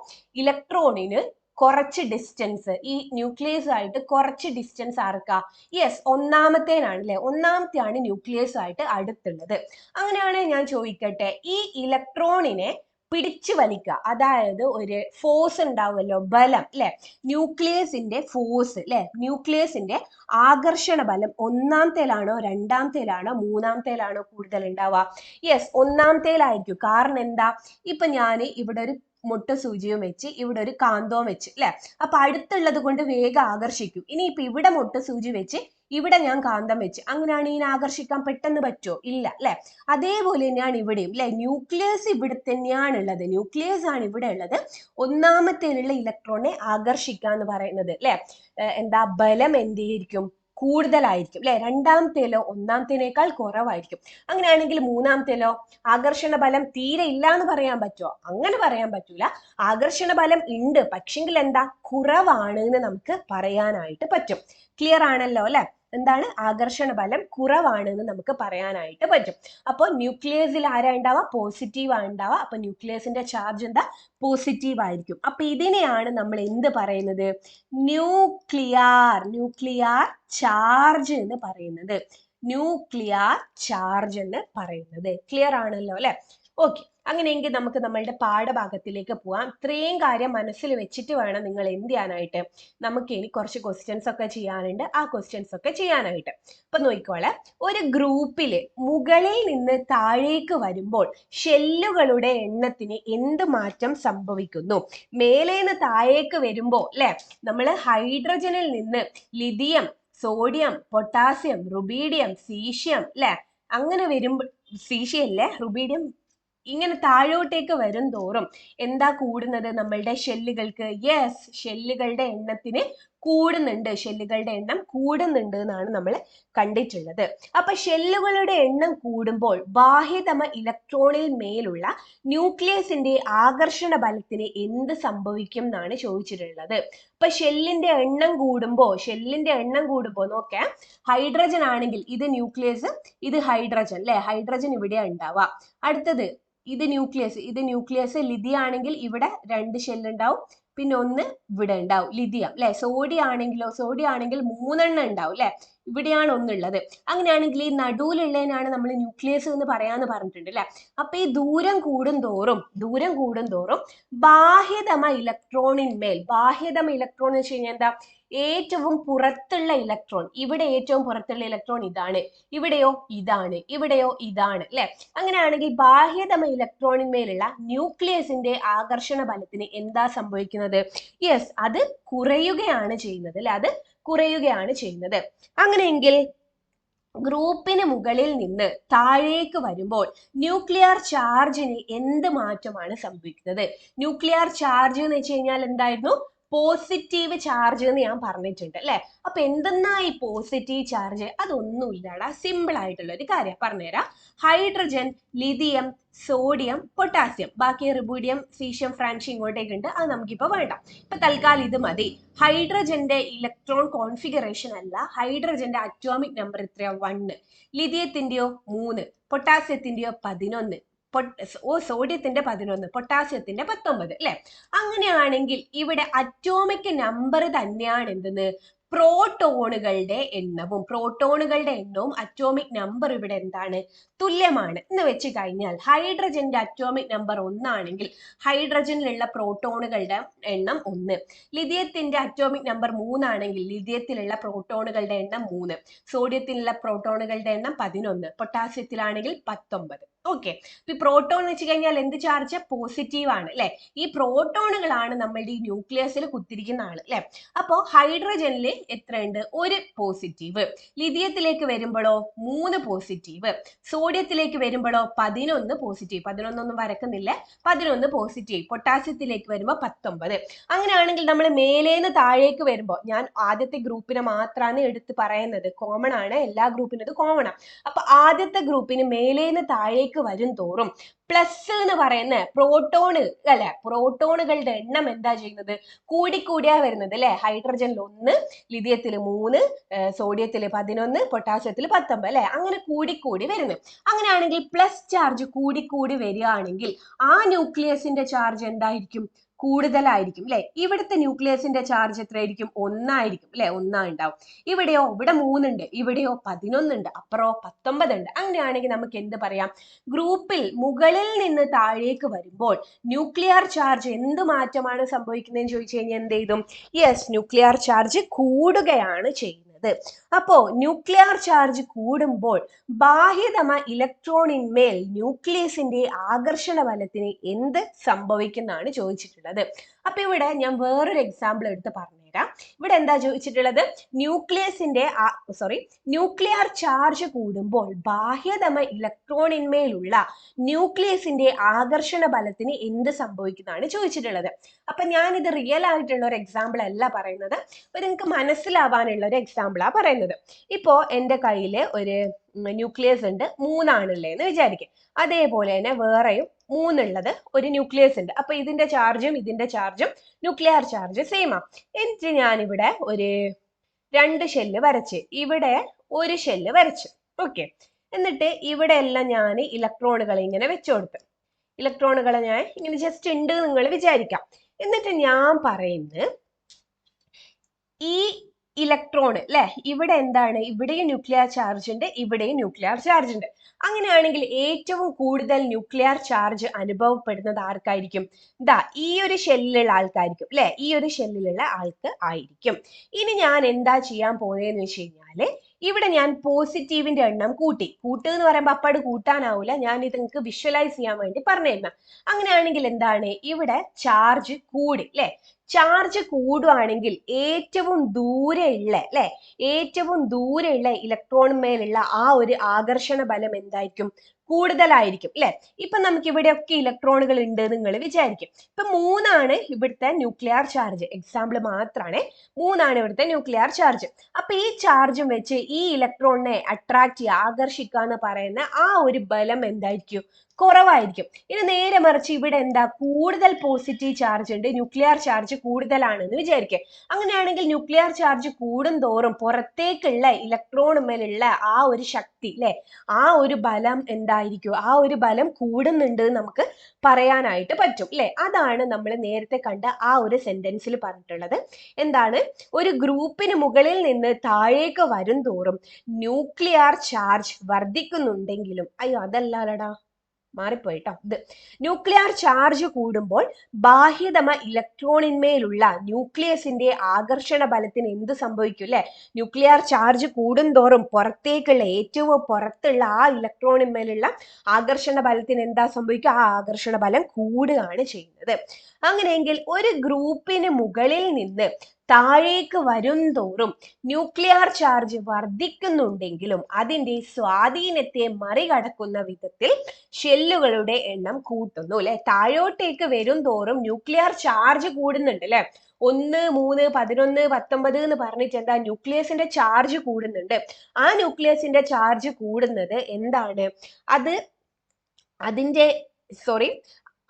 ഇലക്ട്രോണിന് കുറച്ച് ഡിസ്റ്റൻസ്, ഈ ന്യൂക്ലിയസ് ആയിട്ട് കുറച്ച് ഡിസ്റ്റൻസ് ആർക്കാ? യെസ്, ഒന്നാമത്തേനാണ് അല്ലെ, ഒന്നാമത്തെ ആണ് ന്യൂക്ലിയസ് ആയിട്ട് അടുത്തുള്ളത്. അങ്ങനെയാണെങ്കിൽ ഞാൻ ചോദിക്കട്ടെ, ഈ ഇലക്ട്രോണിനെ പിടിച്ചു വലിക്കുക, അതായത് ഒരു ഫോഴ്സ് ഉണ്ടാവുമല്ലോ, ബലം അല്ലെ, ന്യൂക്ലിയസിന്റെ ഫോഴ്സ് അല്ലെ, ന്യൂക്ലിയസിന്റെ ആകർഷണ ബലം ഒന്നാമത്തേലാണോ രണ്ടാമത്തേലാണോ മൂന്നാമത്തേലാണോ കൂടുതൽ ഉണ്ടാവുക? യെസ്, ഒന്നാമത്തേലായിരിക്കും. കാരണം എന്താ, ഇപ്പൊ ഞാൻ ഇവിടെ ഒരു മുട്ടസൂചിയും വെച്ച് ഇവിടെ ഒരു കാന്തവും വെച്ച് അല്ലെ, അപ്പൊ അടുത്തുള്ളത് കൊണ്ട് വേഗം ആകർഷിക്കും. ഇനിയിപ്പൊ ഇവിടെ മുട്ടസൂചി വെച്ച് ഇവിടെ ഞാൻ കാന്തം വെച്ച്, അങ്ങനെയാണ് ഇതിനെ ആകർഷിക്കാൻ പെട്ടെന്ന് പറ്റുമോ? ഇല്ല അല്ലെ. അതേപോലെ തന്നെയാണ് ഇവിടെയും അല്ലെ, ന്യൂക്ലിയസ് ഇവിടെ തന്നെയാണ് ഉള്ളത്, ന്യൂക്ലിയസ് ആണ് ഇവിടെ ഉള്ളത്. ഒന്നാമത്തേലുള്ള ഇലക്ട്രോണിനെ ആകർഷിക്കുക എന്ന് പറയുന്നത് അല്ലെ, എന്താ ബലം എന്തിരിക്കും? കൂടുതലായിരിക്കും അല്ലെ. രണ്ടാമത്തേലോ ഒന്നാമത്തേനേക്കാൾ കുറവായിരിക്കും. അങ്ങനെയാണെങ്കിൽ മൂന്നാമത്തേലോ ആകർഷണ ബലം തീരെ ഇല്ല എന്ന് പറയാൻ പറ്റുമോ? അങ്ങനെ പറയാൻ പറ്റൂല. ആകർഷണ ബലം ഉണ്ട്, പക്ഷെങ്കിൽ എന്താ, കുറവാണ് എന്ന് നമുക്ക് പറയാനായിട്ട് പറ്റും. ക്ലിയർ ആണല്ലോ അല്ലെ. എന്താണ്, ആകർഷണ ബലം കുറവാണ് എന്ന് നമുക്ക് പറയാനായിട്ട് പറ്റും. അപ്പോൾ ന്യൂക്ലിയസിൽ ആരാ ഉണ്ടാവുക? പോസിറ്റീവ് ആണ് ഉണ്ടാവുക. അപ്പൊ ന്യൂക്ലിയസിന്റെ ചാർജ് എന്താ, പോസിറ്റീവ് ആയിരിക്കും. അപ്പൊ ഇതിനെയാണ് നമ്മൾ എന്ത് പറയുന്നത്? ന്യൂക്ലിയർ ചാർജ് എന്ന് പറയുന്നത്. ന്യൂക്ലിയർ ചാർജ് എന്ന് പറയുന്നത്. ക്ലിയർ ആണല്ലോ അല്ലെ. ഓക്കെ, അങ്ങനെയെങ്കിൽ നമുക്ക് നമ്മളുടെ പാഠഭാഗത്തിലേക്ക് പോവാം. ഇത്രയും കാര്യം മനസ്സിൽ വെച്ചിട്ട് വേണം നിങ്ങൾ എന്ത് ചെയ്യാനായിട്ട്, നമുക്ക് ഇനി കുറച്ച് ക്വസ്റ്റ്യൻസ് ഒക്കെ ചെയ്യാനുണ്ട്, ആ ക്വസ്റ്റ്യൻസ് ഒക്കെ ചെയ്യാനായിട്ട്. അപ്പൊ നോക്കിക്കോളെ, ഒരു ഗ്രൂപ്പില് മുകളിൽ നിന്ന് താഴേക്ക് വരുമ്പോൾ ഷെല്ലുകളുടെ എണ്ണത്തിന് എന്ത് മാറ്റം സംഭവിക്കുന്നു? മേലേന്ന് താഴേക്ക് വരുമ്പോൾ അല്ലെ, നമ്മൾ ഹൈഡ്രജനിൽ നിന്ന് lithium, sodium, potassium, rubidium, caesium അല്ലെ, അങ്ങനെ വരുമ്പോൾ സീഷ്യം അല്ലേ, റുബീഡിയം, ഇങ്ങനെ താഴോട്ടേക്ക് വരും തോറും എന്താ കൂടുന്നത് നമ്മളുടെ ഷെല്ലുകൾക്ക്? യെസ്, ഷെല്ലുകളുടെ എണ്ണത്തിന് കൂടുന്നുണ്ട്, ഷെല്ലുകളുടെ എണ്ണം കൂടുന്നുണ്ട് എന്നാണ് നമ്മൾ കണ്ടിട്ടുള്ളത്. അപ്പൊ ഷെല്ലുകളുടെ എണ്ണം കൂടുമ്പോൾ ബാഹ്യതമ ഇലക്ട്രോണിൽ മേലുള്ള ന്യൂക്ലിയസിന്റെ ആകർഷണ ബലത്തിന് എന്ത് സംഭവിക്കും എന്നാണ് ചോദിച്ചിട്ടുള്ളത്. അപ്പൊ ഷെല്ലിന്റെ എണ്ണം കൂടുമ്പോ നോക്കേ, ഹൈഡ്രജൻ ആണെങ്കിൽ ഇത് ന്യൂക്ലിയസ്, ഇത് ഹൈഡ്രജൻ അല്ലെ, ഹൈഡ്രജൻ ഇവിടെ ഉണ്ടാവുക. അടുത്തത് ഇത് ന്യൂക്ലിയസ് ലിഥിയം ആണെങ്കിൽ ഇവിടെ 2 ഷെല്ല് ഉണ്ടാവും, പിന്നെ ഒന്ന് ഇവിടെ ഉണ്ടാവും ലിഥിയം അല്ലെ. സോഡിയം ആണെങ്കിൽ 3 എണ്ണം ഉണ്ടാവും അല്ലെ, ഇവിടെയാണ് ഒന്നുള്ളത്. അങ്ങനെയാണെങ്കിൽ ഈ നടുവിലുള്ളതിനാണ് നമ്മൾ ന്യൂക്ലിയസ് എന്ന് പറയാന്ന് പറഞ്ഞിട്ടുണ്ട് അല്ലെ. അപ്പൊ ഈ ദൂരം കൂടുന്തോറും ബാഹ്യതമ ഇലക്ട്രോൺ എന്ന് വെച്ച് കഴിഞ്ഞാൽ എന്താ, ഏറ്റവും പുറത്തുള്ള ഇലക്ട്രോൺ, ഇവിടെ ഏറ്റവും പുറത്തുള്ള ഇലക്ട്രോൺ ഇതാണ്, ഇവിടെയോ ഇതാണ് അല്ലെ. അങ്ങനെയാണെങ്കിൽ ബാഹ്യതമ ഇലക്ട്രോണിന്മേലുള്ള ന്യൂക്ലിയസിന്റെ ആകർഷണ ബലത്തിന് എന്താ സംഭവിക്കുന്നത്? യെസ്, അത് കുറയുകയാണ് ചെയ്യുന്നത് അല്ലെ, അത് കുറയുകയാണ് ചെയ്യുന്നത്. അങ്ങനെയെങ്കിൽ ഗ്രൂപ്പിന് മുകളിൽ നിന്ന് താഴേക്ക് വരുമ്പോൾ ന്യൂക്ലിയർ ചാർജിന് എന്ത് മാറ്റമാണ് സംഭവിക്കുന്നത്? ന്യൂക്ലിയർ ചാർജ് എന്ന് വെച്ച് കഴിഞ്ഞാൽ എന്തായിരുന്നു? പോസിറ്റീവ് ചാർജ് എന്ന് ഞാൻ പറഞ്ഞിട്ടുണ്ട് അല്ലെ. അപ്പൊ എന്തെന്നാ ഈ പോസിറ്റീവ് ചാർജ്? അതൊന്നുമില്ലടാ, സിമ്പിൾ ആയിട്ടുള്ള ഒരു കാര്യം പറഞ്ഞുതരാം. ഹൈഡ്രജൻ, ലിഥിയം, സോഡിയം, പൊട്ടാസ്യം, ബാക്കി റുബീഡിയം, സീഷ്യം, ഫ്രാൻഷ്യം ഇങ്ങോട്ടേക്ക് ഉണ്ട്, അത് നമുക്കിപ്പോ വേണ്ട. ഇപ്പൊ തൽക്കാലം ഇത് മതി. ഹൈഡ്രജന്റെ ഇലക്ട്രോൺ കോൺഫിഗറേഷൻ അല്ല, ഹൈഡ്രജന്റെ അറ്റോമിക് നമ്പർ എത്രയാ? 1. ലിഥിയത്തിന്റെയോ 3, പൊട്ടാസ്യത്തിന്റെയോ 11, സോഡിയത്തിന്റെ 11, പൊട്ടാസ്യത്തിന്റെ 19 അല്ലെ. അങ്ങനെയാണെങ്കിൽ ഇവിടെ അറ്റോമിക് നമ്പർ തന്നെയാണ് എന്തെന്ന്? പ്രോട്ടോണുകളുടെ എണ്ണവും അറ്റോമിക് നമ്പർ ഇവിടെ എന്താണ്? തുല്യമാണ് എന്ന് വെച്ച് കഴിഞ്ഞാൽ ഹൈഡ്രജന്റെ അറ്റോമിക് നമ്പർ 1 ആണെങ്കിൽ ഹൈഡ്രജനിലുള്ള പ്രോട്ടോണുകളുടെ എണ്ണം 1, ലിഥിയത്തിന്റെ അറ്റോമിക് നമ്പർ 3 ആണെങ്കിൽ ലിഥിയത്തിലുള്ള പ്രോട്ടോണുകളുടെ എണ്ണം 3, സോഡിയത്തിലുള്ള പ്രോട്ടോണുകളുടെ എണ്ണം 11, പൊട്ടാസ്യത്തിലാണെങ്കിൽ 19. ഓക്കെ, ഈ പ്രോട്ടോൺ എന്ന് വെച്ച് കഴിഞ്ഞാൽ എന്ത് ചാർജ്? പോസിറ്റീവ് ആണ് അല്ലെ. ഈ പ്രോട്ടോണുകളാണ് നമ്മളുടെ ഈ ന്യൂക്ലിയസിൽ കുത്തിരിക്കുന്ന ആള് അല്ലെ. അപ്പോ ഹൈഡ്രജനിൽ എത്രയുണ്ട്? 1 പോസിറ്റീവ്, ലിഥിയത്തിലേക്ക് വരുമ്പോഴോ 3 പോസിറ്റീവ്, സോഡിയത്തിലേക്ക് വരുമ്പോഴോ 11 പോസിറ്റീവ്, 11 ഒന്നും വരക്കുന്നില്ല, 11 പോസിറ്റീവ്, പൊട്ടാസ്യത്തിലേക്ക് വരുമ്പോൾ 19. അങ്ങനെയാണെങ്കിൽ നമ്മൾ മേലേന്ന് താഴേക്ക് വരുമ്പോൾ, ഞാൻ ആദ്യത്തെ ഗ്രൂപ്പിനെ മാത്രമാണ് എടുത്ത് പറയുന്നത്, കോമൺ ആണ്, എല്ലാ ഗ്രൂപ്പിനും ഇത് കോമൺ ആണ്. അപ്പൊ ആദ്യത്തെ ഗ്രൂപ്പിന് മേലേന്ന് താഴേക്ക് താഴേക്ക് വരും തോറും പ്ലസ് എന്ന് പറയുന്ന പ്രോട്ടോണുകളുടെ എണ്ണം എന്താ ചെയ്യുന്നത്? കൂടിക്കൂടിയാ വരുന്നത് അല്ലെ. ഹൈഡ്രജനിൽ 1, ലിഥിയത്തിൽ 3, സോഡിയത്തിൽ 11, പൊട്ടാസ്യത്തിൽ 19 അല്ലെ. അങ്ങനെ കൂടിക്കൂടി വരുന്നു. അങ്ങനെയാണെങ്കിൽ പ്ലസ് ചാർജ് കൂടിക്കൂടി വരികയാണെങ്കിൽ ആ ന്യൂക്ലിയസിന്റെ ചാർജ് എന്തായിരിക്കും? കൂടുതലായിരിക്കും അല്ലെ. ഇവിടുത്തെ ന്യൂക്ലിയസിന്റെ ചാർജ് എത്രയായിരിക്കും? 1 ആയിരിക്കും അല്ലെ. 1 ഉണ്ടാവും. ഇവിടെ 3 ഉണ്ട്, ഇവിടെയോ 11 ഉണ്ട്, അപ്പുറോ 19 ഉണ്ട്. അങ്ങനെയാണെങ്കിൽ നമുക്ക് എന്ത് പറയാം? ഗ്രൂപ്പിൽ മുകളിൽ നിന്ന് താഴേക്ക് വരുമ്പോൾ ന്യൂക്ലിയർ ചാർജ് എന്ത് മാറ്റമാണ് സംഭവിക്കുന്നതെന്ന് ചോദിച്ചു കഴിഞ്ഞാൽ എന്ത് ചെയ്തും? യെസ്, ന്യൂക്ലിയർ ചാർജ് കൂടുകയാണ് ചെയ്യുന്നത്. അപ്പോ ന്യൂക്ലിയർ ചാർജ് കൂടുമ്പോൾ ബാഹ്യതമ ഇലക്ട്രോണിന്മേൽ ന്യൂക്ലിയസിന്റെ ആകർഷണ ബലത്തിന് എന്ത് സംഭവിക്കുന്നതാണ് ചോദിച്ചിട്ടുള്ളത്. അപ്പൊ ഇവിടെ ഞാൻ വേറൊരു എക്സാമ്പിൾ എടുത്ത് പറഞ്ഞുതരാം. ഇവിടെ എന്താ ചോദിച്ചിട്ടുള്ളത്? ന്യൂക്ലിയർ ചാർജ് കൂടുമ്പോൾ ബാഹ്യതമ ഇലക്ട്രോണിന്മേലുള്ള ന്യൂക്ലിയസിന്റെ ആകർഷണ ബലത്തിന് എന്ത് സംഭവിക്കുന്നതാണ് ചോദിച്ചിട്ടുള്ളത്. അപ്പൊ ഞാൻ ഇത് റിയൽ ആയിട്ടുള്ള ഒരു എക്സാമ്പിൾ അല്ല പറയുന്നത്, നിങ്ങൾക്ക് മനസ്സിലാവാനുള്ള ഒരു എക്സാമ്പിളാ പറയുന്നത്. ഇപ്പോ എൻ്റെ കയ്യില് ഒരു ന്യൂക്ലിയസ് ഉണ്ട്, 3 ആണുള്ളതെന്ന് വിചാരിക്കും. അതേപോലെ തന്നെ വേറെയും 3 ഉള്ളത് ഒരു ന്യൂക്ലിയസ് ഉണ്ട്. അപ്പൊ ഇതിന്റെ ചാർജും ന്യൂക്ലിയർ ചാർജ് സെയിം ആ. എന്നിട്ട് ഞാനിവിടെ ഒരു 2 ഷെല്ല് വരച്ച്, ഇവിടെ ഒരു ഷെല്ല് വരച്ചു. ഓക്കെ. എന്നിട്ട് ഇവിടെ എല്ലാം ഞാൻ ഇലക്ട്രോണുകൾ ഇങ്ങനെ വെച്ചു കൊടുത്തു. ഇലക്ട്രോണുകളെ ഞാൻ ഇങ്ങനെ ജസ്റ്റ് ഉണ്ട് നിങ്ങൾ വിചാരിക്കാം. എന്നിട്ട് ഞാൻ പറയുന്നത് ഈ ഇലക്ട്രോൺ അല്ലെ, ഇവിടെ എന്താണ്? ഇവിടെയും ന്യൂക്ലിയർ ചാർജ് ഉണ്ട്, ഇവിടെയും ന്യൂക്ലിയർ ചാർജ് ഉണ്ട്. അങ്ങനെയാണെങ്കിൽ ഏറ്റവും കൂടുതൽ ന്യൂക്ലിയർ ചാർജ് അനുഭവപ്പെടുന്നത് ആർക്കായിരിക്കും? ഈ ഒരു ഷെല്ലിലുള്ള ആൾക്കായിരിക്കും അല്ലെ. ഈ ഒരു ഷെല്ലിലുള്ള ആൾക്ക് ആയിരിക്കും. ഇനി ഞാൻ എന്താ ചെയ്യാൻ പോകുന്നതെന്ന് വെച്ച് കഴിഞ്ഞാല്, ഇവിടെ ഞാൻ പോസിറ്റീവിന്റെ എണ്ണം കൂട്ടുക എന്ന് പറയുമ്പോൾ അപ്പാട് കൂട്ടാനാവൂല, ഞാൻ ഇത് നിങ്ങൾക്ക് വിഷ്വലൈസ് ചെയ്യാൻ വേണ്ടി പറഞ്ഞുതരണം. അങ്ങനെയാണെങ്കിൽ എന്താണ്? ഇവിടെ ചാർജ് കൂടി അല്ലെ. ചാർജ് കൂടുവാണെങ്കിൽ ഏറ്റവും ദൂരെയുള്ള ഇലക്ട്രോണിന്മേലുള്ള ആ ഒരു ആകർഷണ ബലം എന്തായിരിക്കും? കൂടുതലായിരിക്കും അല്ലെ. ഇപ്പൊ നമുക്ക് ഇവിടെയൊക്കെ ഇലക്ട്രോണുകൾ ഉണ്ട് നിങ്ങൾ വിചാരിക്കും. ഇപ്പൊ 3 ആണ് ഇവിടുത്തെ ന്യൂക്ലിയർ ചാർജ്, എക്സാമ്പിൾ മാത്രമാണ്. 3 ആണ് ഇവിടുത്തെ ന്യൂക്ലിയർ ചാർജ്. അപ്പൊ ഈ ചാർജും വെച്ച് ഈ ഇലക്ട്രോണിനെ അട്രാക്ട് ചെയ്യുക, ആകർഷിക്കുക എന്ന് പറയുന്ന ആ ഒരു ബലം എന്തായിരിക്കും? കുറവായിരിക്കും. ഇനി നേരെ മറിച്ച് ഇവിടെ എന്താ? കൂടുതൽ പോസിറ്റീവ് ചാർജ് ഉണ്ട്, ന്യൂക്ലിയർ ചാർജ് കൂടുതലാണെന്ന് വിചാരിക്കുക. അങ്ങനെയാണെങ്കിൽ ന്യൂക്ലിയർ ചാർജ് കൂടുന്തോറും പുറത്തേക്കുള്ള ഇലക്ട്രോണുമേലുള്ള ആ ഒരു ശക്തി അല്ലെ, ആ ഒരു ബലം എന്തായിരിക്കും? ആ ഒരു ബലം കൂടുന്നുണ്ട് നമുക്ക് പറയാനായിട്ട് പറ്റും അല്ലെ. അതാണ് നമ്മൾ നേരത്തെ കണ്ട ആ ഒരു സെന്റൻസിൽ പറഞ്ഞിട്ടുള്ളത്. എന്താണ്? ഒരു ഗ്രൂപ്പിന് മുകളിൽ നിന്ന് താഴേക്ക് വരും തോറും ന്യൂക്ലിയർ ചാർജ് വർദ്ധിക്കുന്നുണ്ടെങ്കിലും, അയ്യോ അതല്ലടാ, മാറിപ്പോയിട്ടോ. ന്യൂക്ലിയർ ചാർജ് കൂടുമ്പോൾ ബാഹ്യതമ ഇലക്ട്രോണിന്മേലുള്ള ന്യൂക്ലിയസിന്റെ ആകർഷണ ബലത്തിന് എന്ത് സംഭവിക്കും അല്ലെ. ന്യൂക്ലിയർ ചാർജ് കൂടുന്തോറും പുറത്തേക്കുള്ള ഏറ്റവും പുറത്തുള്ള ആ ഇലക്ട്രോണിന്മേലുള്ള ആകർഷണ ബലത്തിന് എന്താ സംഭവിക്കുക? ആ ആകർഷണ ബലം കൂടുകയാണ് ചെയ്യുന്നത്. അങ്ങനെയെങ്കിൽ ഒരു ഗ്രൂപ്പിന് മുകളിൽ നിന്ന് താഴേക്ക് വരും തോറും ന്യൂക്ലിയർ ചാർജ് വർദ്ധിക്കുന്നുണ്ടെങ്കിലും അതിന്റെ സ്വാധീനത്തെ മറികടക്കുന്ന വിധത്തിൽ ഷെല്ലുകളുടെ എണ്ണം കൂട്ടുന്നു അല്ലെ. താഴോട്ടേക്ക് വരും തോറും ന്യൂക്ലിയർ ചാർജ് കൂടുന്നുണ്ട് അല്ലെ. 1, 3, 11, 19 എന്ന് പറഞ്ഞിട്ട് എന്താ? ന്യൂക്ലിയസിന്റെ ചാർജ് കൂടുന്നുണ്ട്. ആ ന്യൂക്ലിയസിന്റെ ചാർജ് കൂടുന്നത് എന്താണ്?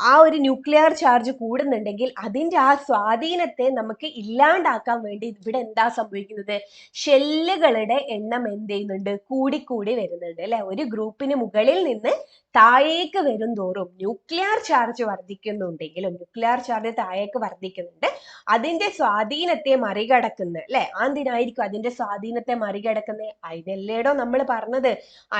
ആ ഒരു ന്യൂക്ലിയർ ചാർജ് കൂടുന്നുണ്ടെങ്കിൽ അതിന്റെ ആ സ്വാധീനത്തെ നമുക്ക് ഇല്ലാണ്ടാക്കാൻ വേണ്ടി ഇവിടെ എന്താ സംഭവിക്കുന്നത്? ഷെല്ലുകളുടെ എണ്ണം എന്ത് ചെയ്യുന്നുണ്ട്? കൂടിക്കൂടി വരുന്നുണ്ട് അല്ലെ. ഒരു ഗ്രൂപ്പിന് മുകളിൽ നിന്ന് താഴേക്ക് വരും തോറും ന്യൂക്ലിയർ ചാർജ് വർദ്ധിക്കുന്നുണ്ടെങ്കിലും, ന്യൂക്ലിയർ ചാർജ് താഴേക്ക് വർദ്ധിക്കുന്നുണ്ട്, അതിന്റെ സ്വാധീനത്തെ മറികടക്കുന്ന അല്ലെ. എന്തിനായിരിക്കും അതിന്റെ സ്വാധീനത്തെ മറികടക്കുന്നത്? അതിനല്ലേടോ നമ്മൾ പറഞ്ഞത്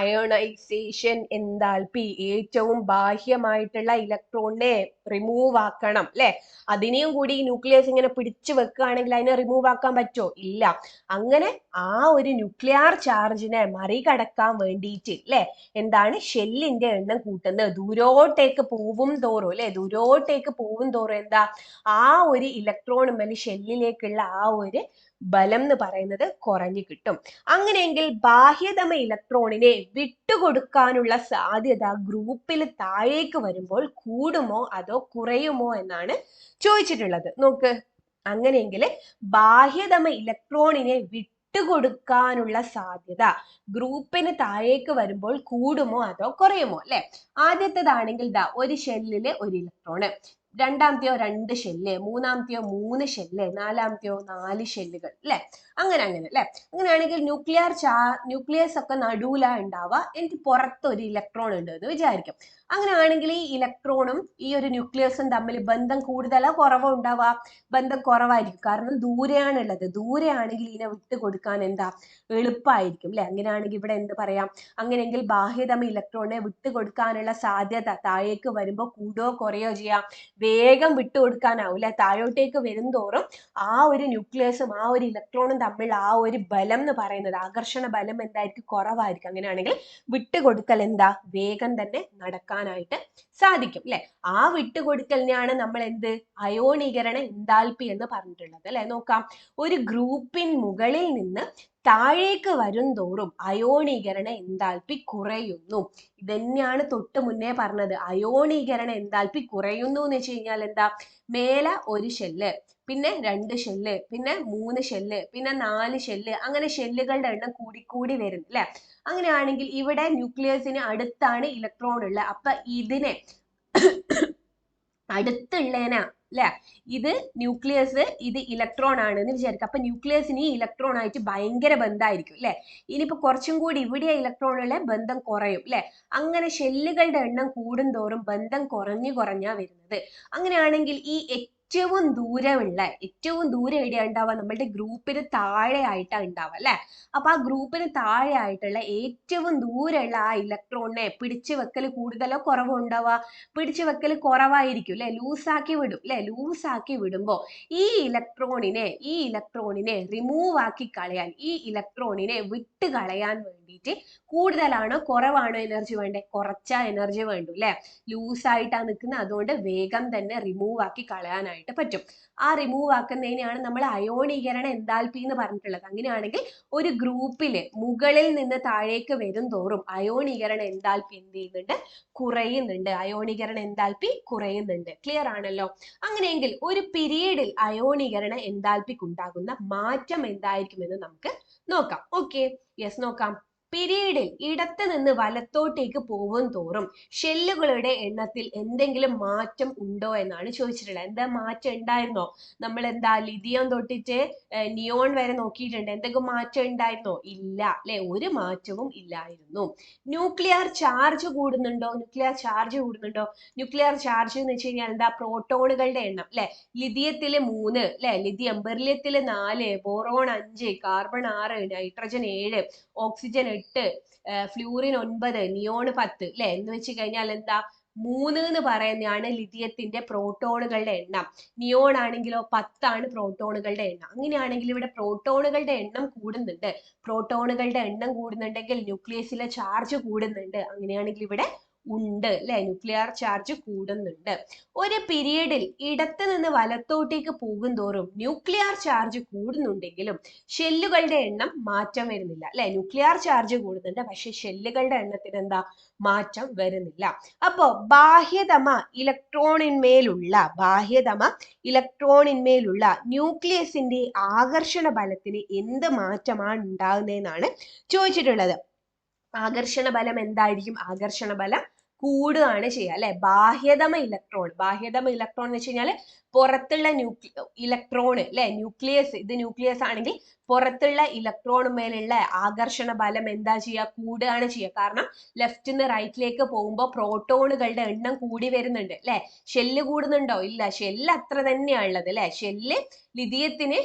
അയോണൈസേഷൻ എൻതാൽപ്പി, ഏറ്റവും ബാഹ്യമായിട്ടുള്ള ഇലക്ട്രോണിനെ റിമൂവ് ആക്കണം അല്ലെ. അതിനെയും കൂടി ഈ ന്യൂക്ലിയസ് ഇങ്ങനെ പിടിച്ചു വെക്കുകയാണെങ്കിൽ അതിനെ റിമൂവ് ആക്കാൻ പറ്റുമോ? ഇല്ല. അങ്ങനെ ആ ഒരു ന്യൂക്ലിയർ ചാർജിനെ മറികടക്കാൻ വേണ്ടിയിട്ട് അല്ലെ എന്താണ്? ഷെല്ലിന്റെ എണ്ണം കൂട്ടുന്നത്. ദൂരോട്ടേക്ക് പോവും തോറും എന്താ? ആ ഒരു ഇലക്ട്രോണുമേൽ ഷെല്ലിലേക്കുള്ള ആ ഒരു ബലം എന്ന് പറയുന്നത് കുറഞ്ഞു കിട്ടും. അങ്ങനെയെങ്കിൽ ബാഹ്യതമ ഇലക്ട്രോണിനെ വിട്ടുകൊടുക്കാനുള്ള സാധ്യത ഗ്രൂപ്പിൽ താഴേക്ക് വരുമ്പോൾ കൂടുമോ അതോ കുറയുമോ എന്നാണ് ചോദിച്ചിട്ടുള്ളത്. നോക്ക്, അങ്ങനെയെങ്കിൽ ബാഹ്യതമ ഇലക്ട്രോണിനെ വിട്ടുകൊടുക്കാനുള്ള സാധ്യത ഗ്രൂപ്പിന് താഴേക്ക് വരുമ്പോൾ കൂടുമോ അതോ കുറയുമോ അല്ലെ? ആദ്യത്തേതാണെങ്കിൽ ദാ ഒരു ഷെല്ലില് ഒരു ഇലക്ട്രോണ്, രണ്ടാമത്തെയോ 2 ഷെല്ല്, മൂന്നാമത്തെയോ 3 ഷെല്ല്, നാലാമത്തെയോ 4 ഷെല്ലുകൾ അല്ലെ? അങ്ങനെ അല്ലെ? അങ്ങനെയാണെങ്കിൽ ന്യൂക്ലിയസ് ഒക്കെ നടുവിലാ ഉണ്ടാവുക, എനിക്ക് പുറത്ത് ഒരു ഇലക്ട്രോൺ ഉണ്ട് എന്ന് വിചാരിക്കും. അങ്ങനെയാണെങ്കിൽ ഈ ഇലക്ട്രോണും ഈ ഒരു ന്യൂക്ലിയസും തമ്മിൽ ബന്ധം കൂടുതലോ കുറവോ ഉണ്ടാവുക? ബന്ധം കുറവായിരിക്കും, കാരണം ദൂരെയാണുള്ളത്. ദൂരെയാണെങ്കിൽ ഇതിനെ വിട്ട് കൊടുക്കാൻ എന്താ എളുപ്പമായിരിക്കും അല്ലെ? അങ്ങനെയാണെങ്കിൽ ഇവിടെ എന്ത് പറയാം? അങ്ങനെയെങ്കിൽ ബാഹ്യതമ ഇലക്ട്രോണിനെ വിട്ടുകൊടുക്കാനുള്ള സാധ്യത താഴേക്ക് വരുമ്പോൾ കൂടുകയോ കുറയോ ചെയ്യാം? വേഗം വിട്ടുകൊടുക്കാനാവും അല്ലെ? താഴോട്ടേക്ക് വരുംതോറും ആ ഒരു ന്യൂക്ലിയസും ആ ഒരു ഇലക്ട്രോണും തമ്മിൽ ആ ഒരു ബലം എന്ന് പറയുന്നത്, ആകർഷണ ബലം എന്തായിരിക്കും? കുറവായിരിക്കും. അങ്ങനെയാണെങ്കിൽ വിട്ടുകൊടുക്കൽ എന്താ വേഗം തന്നെ നടക്കാനായിട്ട് സാധിക്കും അല്ലെ? ആ വിട്ടുകൊടുക്കലിനെയാണ് നമ്മൾ എന്ത് അയോണീകരണ എൻതാൽപ്പി എന്ന് പറഞ്ഞിട്ടുള്ളത് അല്ലെ? നോക്കാം, ഒരു ഗ്രൂപ്പിൻ മുകളിൽ നിന്ന് താഴേക്ക് വരും തോറും അയോണീകരണ എൻതാൽപ്പി കുറയുന്നു. ഇതന്നെയാണ് തൊട്ട് മുന്നേ പറഞ്ഞത്. അയോണീകരണ എൻതാൽപ്പി കുറയുന്നു എന്ന് വെച്ച് കഴിഞ്ഞാൽ എന്താ? മേലെ ഒരു ഷെല്ല്, പിന്നെ 2 ഷെല്ല്, പിന്നെ 3 ഷെല്ല്, പിന്നെ 4 ഷെല്ല്, അങ്ങനെ ഷെല്ലുകളുടെ എണ്ണം കൂടി വരുന്നു അല്ലെ? അങ്ങനെയാണെങ്കിൽ ഇവിടെ ന്യൂക്ലിയസിന് അടുത്താണ് ഇലക്ട്രോൺ ഉള്ളത്. അപ്പൊ ഇതിനെ അടുത്തുള്ളേന അല്ലെ? ഇത് ന്യൂക്ലിയസ്, ഇത് ഇലക്ട്രോൺ ആണ് എന്ന് വിചാരിക്കുക. അപ്പൊ ന്യൂക്ലിയസിന് ഈ ഇലക്ട്രോൺ ആയിട്ട് ഭയങ്കര ബന്ധമായിരിക്കും അല്ലെ? ഇനിയിപ്പോ കുറച്ചും കൂടി ഇവിടെ ഇലക്ട്രോണുള്ള ബന്ധം കുറയും അല്ലെ? അങ്ങനെ ഷെല്ലുകളുടെ എണ്ണം കൂടുന്തോറും ബന്ധം കുറഞ്ഞാ വരുന്നത്. അങ്ങനെയാണെങ്കിൽ ഈ ഏറ്റവും ദൂരെ എവിടെയാ ഉണ്ടാവുക? നമ്മളുടെ ഗ്രൂപ്പിന് താഴെ ആയിട്ടാണ് ഉണ്ടാവുക അല്ലെ? അപ്പൊ ആ ഗ്രൂപ്പിന് താഴെ ആയിട്ടുള്ള ഏറ്റവും ദൂരെയുള്ള ആ ഇലക്ട്രോണിനെ പിടിച്ചു വെക്കൽ കൂടുതലോ കുറവോ ഉണ്ടാവുക? പിടിച്ചു വെക്കൽ കുറവായിരിക്കും അല്ലെ? ലൂസാക്കി വിടും അല്ലെ? ലൂസാക്കി വിടുമ്പോ ഈ ഇലക്ട്രോണിനെ റിമൂവ് ആക്കി കളയാൻ, ഈ ഇലക്ട്രോണിനെ വിട്ട് കളയാൻ വേണ്ടിയിട്ട് കൂടുതലാണോ കുറവാണോ എനർജി വേണ്ടേ? കുറച്ചാ എനർജി വേണ്ടു അല്ലെ? ലൂസായിട്ടാണ് നിൽക്കുന്നത്, അതുകൊണ്ട് വേഗം തന്നെ റിമൂവ് ആക്കി കളയാനായിട്ട് പറ്റും. ആ റിമൂവ് ആക്കുന്നതിനെയാണ് നമ്മൾ അയോണീകരണ എൻതാൽപ്പി എന്ന് പറഞ്ഞിട്ടുള്ളത്. അങ്ങനെയാണെങ്കിൽ ഒരു ഗ്രൂപ്പില് മുകളിൽ നിന്ന് താഴേക്ക് വരും തോറും അയോണീകരണ എൻതാൽപ്പി എന്ത് ചെയ്യുന്നുണ്ട്? കുറയുന്നുണ്ട്. അയോണീകരണ എൻതാൽപ്പി കുറയുന്നുണ്ട്. ക്ലിയർ ആണല്ലോ? അങ്ങനെയെങ്കിൽ ഒരു പീരീഡിൽ അയോണീകരണ എൻതാൽപ്പിക്ക് ഉണ്ടാകുന്ന മാറ്റം എന്തായിരിക്കുമെന്ന് നമുക്ക് നോക്കാം. ഓക്കെ, യെസ്, നോക്കാം. പീരീഡിൽ ഇടത്ത് നിന്ന് വലത്തോട്ടേക്ക് പോകും തോറും ഷെല്ലുകളുടെ എണ്ണത്തിൽ എന്തെങ്കിലും മാറ്റം ഉണ്ടോ എന്നാണ് ചോദിച്ചിട്ടുള്ളത്. എന്താ മാറ്റം ഉണ്ടായിരുന്നോ? നമ്മൾ എന്താ ലിഥിയം തൊട്ടിട്ട് നിയോൺ വരെ നോക്കിയിട്ടുണ്ട്. എന്തെങ്കിലും മാറ്റം ഉണ്ടായിരുന്നോ? ഇല്ല അല്ലെ? ഒരു മാറ്റവും ഇല്ലായിരുന്നു. ന്യൂക്ലിയർ ചാർജ് കൂടുന്നുണ്ടോ? ന്യൂക്ലിയർ ചാർജ് എന്ന് വെച്ച് കഴിഞ്ഞാൽ എന്താ? പ്രോട്ടോണുകളുടെ എണ്ണം അല്ലെ? ലിഥിയത്തില് 3 അല്ലെ? ബെറിലിയത്തില് 4, boron 5, carbon 6, nitrogen 7, oxygen 8, fluorine 9, neon 10 അല്ലെ? എന്ന് വെച്ച് കഴിഞ്ഞാൽ എന്താ? 3 എന്ന് പറയുന്നതാണ് ലിഥിയത്തിന്റെ പ്രോട്ടോണുകളുടെ എണ്ണം. നിയോൺ ആണെങ്കിലോ 10 ആണ് പ്രോട്ടോണുകളുടെ എണ്ണം. അങ്ങനെയാണെങ്കിൽ ഇവിടെ പ്രോട്ടോണുകളുടെ എണ്ണം കൂടുന്നുണ്ട്. പ്രോട്ടോണുകളുടെ എണ്ണം കൂടുന്നുണ്ടെങ്കിൽ ന്യൂക്ലിയസിലെ ചാർജ് കൂടുന്നുണ്ട്. അങ്ങനെയാണെങ്കിൽ ഇവിടെ ഉണ്ട് അല്ലെ? ന്യൂക്ലിയർ ചാർജ് കൂടുന്നുണ്ട്. ഒരു പീരീഡിൽ ഇടത്ത് നിന്ന് വലത്തോട്ടേക്ക് പോകും തോറും ന്യൂക്ലിയർ ചാർജ് കൂടുന്നുണ്ടെങ്കിലും ഷെല്ലുകളുടെ എണ്ണം മാറ്റം വരുന്നില്ല അല്ലെ? ന്യൂക്ലിയർ ചാർജ് കൂടുന്നുണ്ട്, പക്ഷെ ഷെല്ലുകളുടെ എണ്ണത്തിന് എന്താ? മാറ്റം വരുന്നില്ല. അപ്പോ ബാഹ്യതമ ഇലക്ട്രോണിന്മേലുള്ള ന്യൂക്ലിയസിന്റെ ആകർഷണ ബലത്തിന് എന്ത് മാറ്റമാണ് ഉണ്ടാകുന്നതെന്നാണ് ചോദിച്ചിട്ടുള്ളത്. ആകർഷണ ബലം എന്തായിരിക്കും? ആകർഷണ ബലം കൂടുകയാണ് ചെയ്യുക അല്ലെ? ബാഹ്യതമ ഇലക്ട്രോൺ എന്ന് വെച്ച് കഴിഞ്ഞാൽ പുറത്തുള്ള ഇലക്ട്രോൺ അല്ലെ? ഇത് ന്യൂക്ലിയസ് ആണെങ്കിൽ പുറത്തുള്ള ഇലക്ട്രോണുമേലുള്ള ആകർഷണ ബലം എന്താ ചെയ്യുക? കൂടുകയാണ് ചെയ്യുക. കാരണം ലെഫ്റ്റിന്ന് റൈറ്റിലേക്ക് പോകുമ്പോൾ പ്രോട്ടോണുകളുടെ എണ്ണം കൂടി വരുന്നുണ്ട് അല്ലെ? ഷെല്ല് കൂടുന്നുണ്ടോ? ഇല്ല, ഷെല്ല് അത്ര തന്നെയാണ് ഉള്ളത് അല്ലെ? ഷെല്ല് ലിഥിയത്തിന്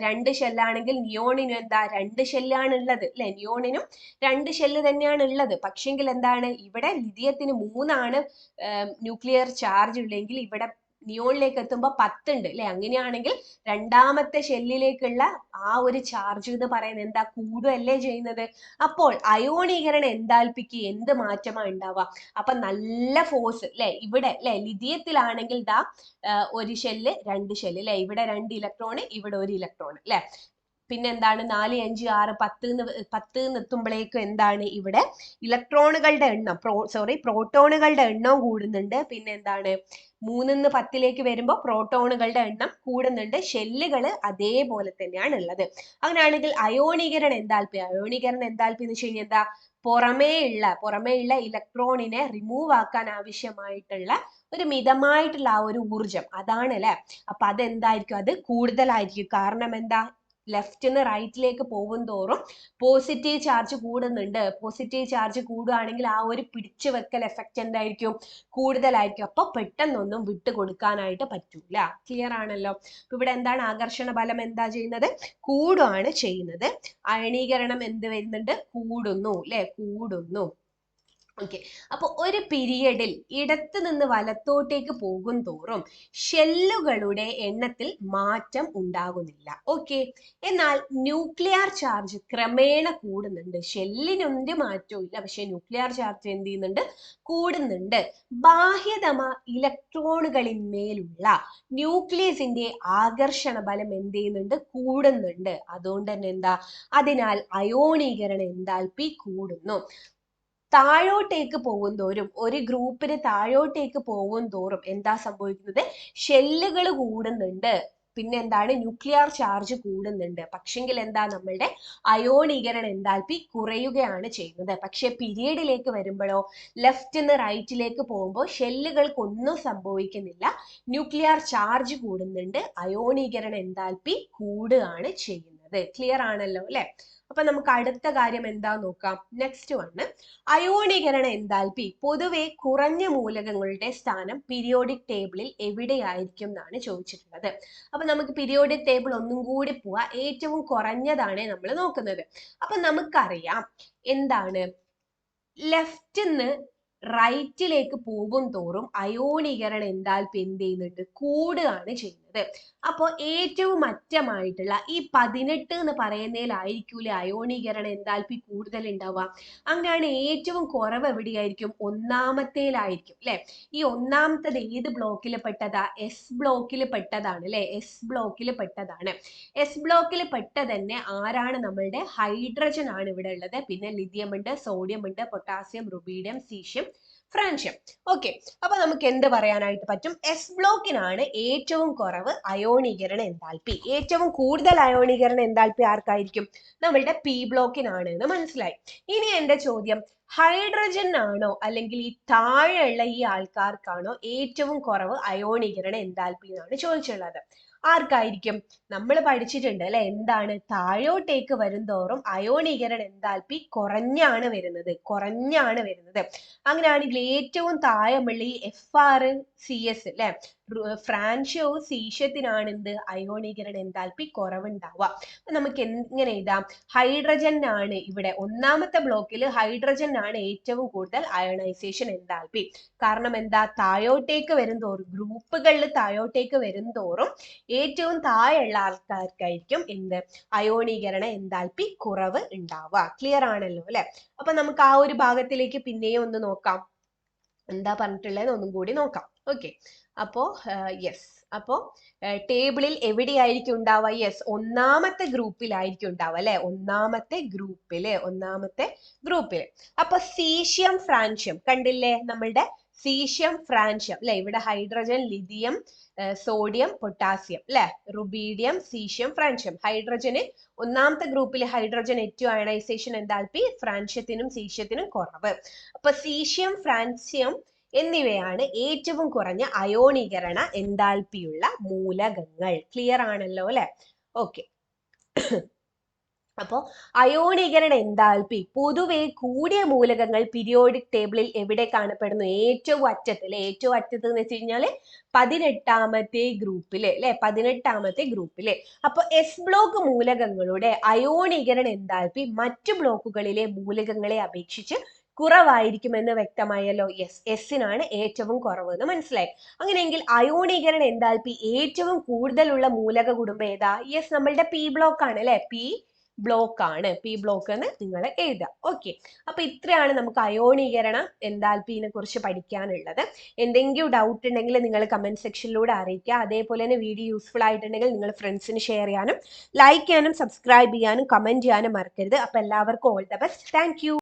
2 ഷെല്ലാണെങ്കിൽ നിയോണിനും എന്താ? 2 ഷെല്ലാണ് ഉള്ളത് അല്ലെ? നിയോണിനും 2 ഷെല്ല് തന്നെയാണ് ഉള്ളത്. പക്ഷെങ്കിൽ എന്താണ്? ഇവിടെ ലിഥിയത്തിന് 3 ആണ് ന്യൂക്ലിയർ ചാർജ് ഉള്ളെങ്കിൽ ഇവിടെ നിയോണിലേക്ക് എത്തുമ്പോൾ 10 ഉണ്ട് അല്ലെ? അങ്ങനെയാണെങ്കിൽ രണ്ടാമത്തെ ഷെല്ലിലേക്കുള്ള ആ ഒരു ചാർജ് എന്ന് പറയുന്നത് എന്താ? കൂടുകയല്ലേ ചെയ്യുന്നത്? അപ്പോൾ അയോണീകരണ എൻതാൽപ്പിക്ക് എന്ത് മാറ്റമാണ് ഉണ്ടാവുക? അപ്പൊ നല്ല ഫോഴ്സ് അല്ലെ? ഇവിടെ അല്ലെ? ലിഥിയത്തിലാണെങ്കിൽ ദാ 1 ഷെല്ല് 2 ഷെല്ല് അല്ലെ? ഇവിടെ 2 ഇലക്ട്രോൺ, ഇവിടെ 1 ഇലക്ട്രോൺ അല്ലെ? പിന്നെ എന്താണ്? 4, 5, 6, 10 എത്തുമ്പോഴേക്കും എന്താണ്? ഇവിടെ ഇലക്ട്രോണുകളുടെ എണ്ണം പ്രോട്ടോണുകളുടെ എണ്ണവും കൂടുന്നുണ്ട്. പിന്നെ എന്താണ്? 3 10 വരുമ്പോൾ പ്രോട്ടോണുകളുടെ എണ്ണം കൂടുന്നുണ്ട്, ഷെല്ലുകൾ അതേപോലെ തന്നെയാണ് ഉള്ളത്. അങ്ങനെയാണെങ്കിൽ അയോണീകരണ എൻതാൽപ്പി എന്ന് വെച്ച് കഴിഞ്ഞാൽ എന്താ, പുറമേയുള്ള ഇലക്ട്രോണിനെ റിമൂവ് ആക്കാൻ ആവശ്യമായിട്ടുള്ള ഒരു മിതമായിട്ടുള്ള ആ ഒരു ഊർജം അതാണ് അല്ലെ. അപ്പൊ അതെന്തായിരിക്കും, അത് കൂടുതലായിരിക്കും. കാരണം എന്താ, ലെഫ്റ്റിന്ന് റൈറ്റിലേക്ക് പോകും തോറും പോസിറ്റീവ് ചാർജ് കൂടുന്നുണ്ട്. പോസിറ്റീവ് ചാർജ് കൂടുകയാണെങ്കിൽ ആ ഒരു പിടിച്ചു വെക്കൽ എഫക്റ്റ് എന്തായിരിക്കും, കൂടുതലായിരിക്കും. അപ്പൊ പെട്ടെന്നൊന്നും വിട്ടു കൊടുക്കാനായിട്ട് പറ്റൂല. ക്ലിയർ ആണല്ലോ. ഇവിടെ എന്താണ്, ആകർഷണ ബലം എന്താ ചെയ്യുന്നത്, കൂടുകയാണ് ചെയ്യുന്നത്. അയണീകരണം എന്ത് വരുന്നുണ്ട്, കൂടുന്നു അല്ലെ, കൂടുന്നു. ഓക്കെ, അപ്പൊ ഒരു പീരിയഡിൽ ഇടത്ത് നിന്ന് വലത്തോട്ടേക്ക് പോകും തോറും ഷെല്ലുകളുടെ എണ്ണത്തിൽ മാറ്റം ഉണ്ടാകുന്നില്ല. ഓക്കെ, എന്നാൽ ന്യൂക്ലിയർ ചാർജ് ക്രമേണ കൂടുന്നുണ്ട്. ഷെല്ലിനൊരു മാറ്റവും ഇല്ല, പക്ഷെ ന്യൂക്ലിയർ ചാർജ് എന്ത് ചെയ്യുന്നുണ്ട്, കൂടുന്നുണ്ട്. ബാഹ്യതമ ഇലക്ട്രോണുകളിന്മേലുള്ള ന്യൂക്ലിയസിന്റെ ആകർഷണ ബലം എന്ത് ചെയ്യുന്നുണ്ട്, കൂടുന്നുണ്ട്. അതുകൊണ്ട് തന്നെ എന്താ, അതിനാൽ അയോണീകരണ എൻതാൽപ്പി കൂടുന്നു. താഴോട്ടേക്ക് പോകും തോറും, ഒരു ഗ്രൂപ്പിന് താഴോട്ടേക്ക് പോകും തോറും എന്താ സംഭവിക്കുന്നത്, ഷെല്ലുകൾ കൂടുന്നുണ്ട്, പിന്നെ എന്താണ്, ന്യൂക്ലിയർ ചാർജ് കൂടുന്നുണ്ട്. പക്ഷെങ്കിൽ എന്താ, നമ്മളുടെ അയോണീകരണ എൻതാൽപ്പി കുറയുകയാണ് ചെയ്യുന്നത്. പക്ഷെ പീരിയഡിലേക്ക് വരുമ്പോഴോ, ലെഫ്റ്റിന്ന് റൈറ്റിലേക്ക് പോകുമ്പോൾ ഷെല്ലുകൾക്ക് ഒന്നും സംഭവിക്കുന്നില്ല, ന്യൂക്ലിയർ ചാർജ് കൂടുന്നുണ്ട്, അയോണീകരണ എൻതാൽപ്പി കൂടുകയാണ് ചെയ്യുന്നത്. ക്ലിയർ ആണല്ലോ അല്ലെ. അപ്പൊ നമുക്ക് അടുത്ത കാര്യം എന്താ നോക്കാം. നെക്സ്റ്റ് വണ്, അയോണീകരണ എൻതാൽപ്പി പൊതുവെ കുറഞ്ഞ മൂലകങ്ങളുടെ സ്ഥാനം പീരിയോഡിക് ടേബിളിൽ എവിടെയായിരിക്കും എന്നാണ് ചോദിച്ചിട്ടുള്ളത്. അപ്പൊ നമുക്ക് പീരിയോഡിക് ടേബിൾ ഒന്നും കൂടി പോവാ, ഏറ്റവും കുറഞ്ഞതാണ് നമ്മൾ നോക്കുന്നത്. അപ്പൊ നമുക്കറിയാം എന്താണ്, ലെഫ്റ്റിന്ന് റൈറ്റിലേക്ക് പോകും തോറും അയോണീകരണ എൻതാൽപ്പി എന്ത് ചെയ്യുന്നുണ്ട്, കൂടുകയാണ് ചെയ്യുന്നത്. അപ്പോൾ ഏറ്റവും അറ്റമായിട്ടുള്ള ഈ 18 എന്ന് പറയുന്നതിലായിരിക്കൂലേ അയോണീകരണ എൻതാൽപ്പി കൂടുതൽ ഉണ്ടാവുക. അങ്ങനെയാണ് ഏറ്റവും കുറവ് എവിടെയായിരിക്കും, ഒന്നാമത്തേലായിരിക്കും അല്ലെ. ഈ ഒന്നാമത്തത് ഏത് ബ്ലോക്കിൽ പെട്ടതാ, എസ് ബ്ലോക്കിൽ പെട്ടതാണ് അല്ലെ, എസ് ബ്ലോക്കിൽ പെട്ടതാണ്. എസ് ബ്ലോക്കിൽ പെട്ട തന്നെ ആരാണ്, നമ്മളുടെ ഹൈഡ്രജൻ ആണ് ഇവിടെ ഉള്ളത്. പിന്നെ ലിഥിയം ഉണ്ട്, സോഡിയം ഉണ്ട്, potassium, rubidium, caesium, francium. Okay, അപ്പൊ നമുക്ക് എന്ത് പറയാനായിട്ട് പറ്റും, എസ് ബ്ലോക്കിനാണ് ഏറ്റവും കുറവ് അയോണീകരണ എൻതാൽപ്പി. ഏറ്റവും കൂടുതൽ അയോണീകരണ എൻതാൽപ്പി ആർക്കായിരിക്കും, നമ്മളുടെ പി ബ്ലോക്കിനാണ് എന്ന് മനസ്സിലായി. ഇനി എന്റെ ചോദ്യം, ഹൈഡ്രജൻ ആണോ അല്ലെങ്കിൽ ഈ താഴെയുള്ള ഈ ആൾക്കാർക്കാണോ ഏറ്റവും കുറവ് അയോണീകരണ എൻതാൽപ്പി എന്നാണ് ചോദിച്ചുള്ളത്. ആർക്കായിരിക്കും, നമ്മൾ പഠിച്ചിട്ടുണ്ട് അല്ലെ, എന്താണ്, താഴോട്ടേക്ക് വരും തോറും അയോണീകരണ എൻതാൽപ്പി കുറഞ്ഞാണ് വരുന്നത്. അങ്ങനെയാണെങ്കിൽ ഏറ്റവും താഴെയുള്ള ഈ FrCS അല്ലെ, ഫ്രാൻഷ്യവും സീഷ്യത്തിനാണ് എന്ത്, അയോണീകരണ എൻതാൽപ്പി കുറവുണ്ടാവുക. നമുക്ക് എങ്ങനെ എഴുതാം, ഹൈഡ്രജൻ ആണ് ഇവിടെ ഒന്നാമത്തെ ബ്ലോക്കിൽ, ഹൈഡ്രജൻ ആണ് ഏറ്റവും കൂടുതൽ അയണൈസേഷൻ എൻതാൽപ്പി. കാരണം എന്താ, താഴോട്ടേക്ക് വരും തോറും, ഗ്രൂപ്പുകളിൽ താഴോട്ടേക്ക് വരും തോറും ഏറ്റവും താഴെയുള്ള ആൾക്കാർക്കായിരിക്കും എന്ത്, അയോണീകരണ എൻതാൽപ്പി കുറവ് ഉണ്ടാവുക. ക്ലിയർ ആണല്ലോ അല്ലെ. അപ്പൊ നമുക്ക് ആ ഒരു ഭാഗത്തിലേക്ക് പിന്നെയും ഒന്ന് നോക്കാം, എന്താ പറഞ്ഞിട്ടുള്ളത് ഒന്നും കൂടി നോക്കാം. ഓക്കെ, അപ്പോ യെസ്, അപ്പോ ടേബിളിൽ എവിടെയായിരിക്കും ഉണ്ടാവുക, യെസ്, ഒന്നാമത്തെ ഗ്രൂപ്പിലായിരിക്കും ഉണ്ടാവുക അല്ലെ, ഒന്നാമത്തെ ഗ്രൂപ്പില്. അപ്പൊ സീഷ്യം ഫ്രാൻഷ്യം കണ്ടില്ലേ, നമ്മളുടെ സീഷ്യം ഫ്രാൻഷ്യം അല്ലെ, ഇവിടെ ഹൈഡ്രജൻ, ലിഥിയം, സോഡിയം, പൊട്ടാസ്യം അല്ലെ, റുബീഡിയം, സീഷ്യം, ഫ്രാൻഷ്യം. ഹൈഡ്രജന് ഒന്നാമത്തെ ഗ്രൂപ്പിൽ ഹൈഡ്രജൻ ഏറ്റവും അയണൈസേഷൻ എൻതാൽപ്പി, ഫ്രാൻഷ്യത്തിനും സീഷ്യത്തിനും കുറവ്. അപ്പൊ സീഷ്യം, ഫ്രാൻഷ്യം എന്നിവയാണ് ഏറ്റവും കുറഞ്ഞ അയോണീകരണ എൻതാൽപ്പിയുള്ള മൂലകങ്ങൾ. ക്ലിയർ ആണല്ലോ അല്ലെ. ഓക്കെ, അപ്പോൾ അയോണീകരണ എൻതാൽപ്പി പൊതുവെ കൂടിയ മൂലകങ്ങൾ പീരിയോഡിക് ടേബിളിൽ എവിടെ കാണപ്പെടുന്നു, ഏറ്റവും അറ്റത്ത് അല്ലെ. ഏറ്റവും അറ്റത്ത് എന്ന് വെച്ച് കഴിഞ്ഞാൽ 18ാമത്തെ ഗ്രൂപ്പില് അല്ലെ, 18ാമത്തെ ഗ്രൂപ്പില്. അപ്പൊ എസ് ബ്ലോക്ക് മൂലകങ്ങളുടെ അയോണീകരണ എൻതാൽപ്പി മറ്റു ബ്ലോക്കുകളിലെ മൂലകങ്ങളെ അപേക്ഷിച്ച് കുറവായിരിക്കുമെന്ന് വ്യക്തമായല്ലോ. എസിനാണ് ഏറ്റവും കുറവ് എന്ന് മനസ്സിലായി. അങ്ങനെയെങ്കിൽ അയോണീകരണ എൻതാൽപ്പി ഏറ്റവും കൂടുതലുള്ള മൂലക കുടുംബം ഏതാ, യെസ്, നമ്മളുടെ പി ബ്ലോക്ക് ആണ് അല്ലെ, പി ബ്ലോക്ക് എന്ന് നിങ്ങൾ എഴുതുക. ഓക്കെ, അപ്പൊ ഇത്രയാണ് നമുക്ക് അയോണീകരണ എൻതാൽപ്പിനെ കുറിച്ച് പഠിക്കാനുള്ളത്. എന്തെങ്കിലും ഡൗട്ട് ഉണ്ടെങ്കിൽ നിങ്ങൾ കമന്റ് സെക്ഷനിലൂടെ അറിയിക്കുക. അതേപോലെ തന്നെ വീഡിയോ യൂസ്ഫുൾ ആയിട്ടുണ്ടെങ്കിൽ നിങ്ങൾ ഫ്രണ്ട്സിന് ഷെയർ ചെയ്യാനും, ലൈക്ക് ചെയ്യാനും, സബ്സ്ക്രൈബ് ചെയ്യാനും, കമന്റ് ചെയ്യാനും മറക്കരുത്. അപ്പൊ എല്ലാവർക്കും all the best. Thank you.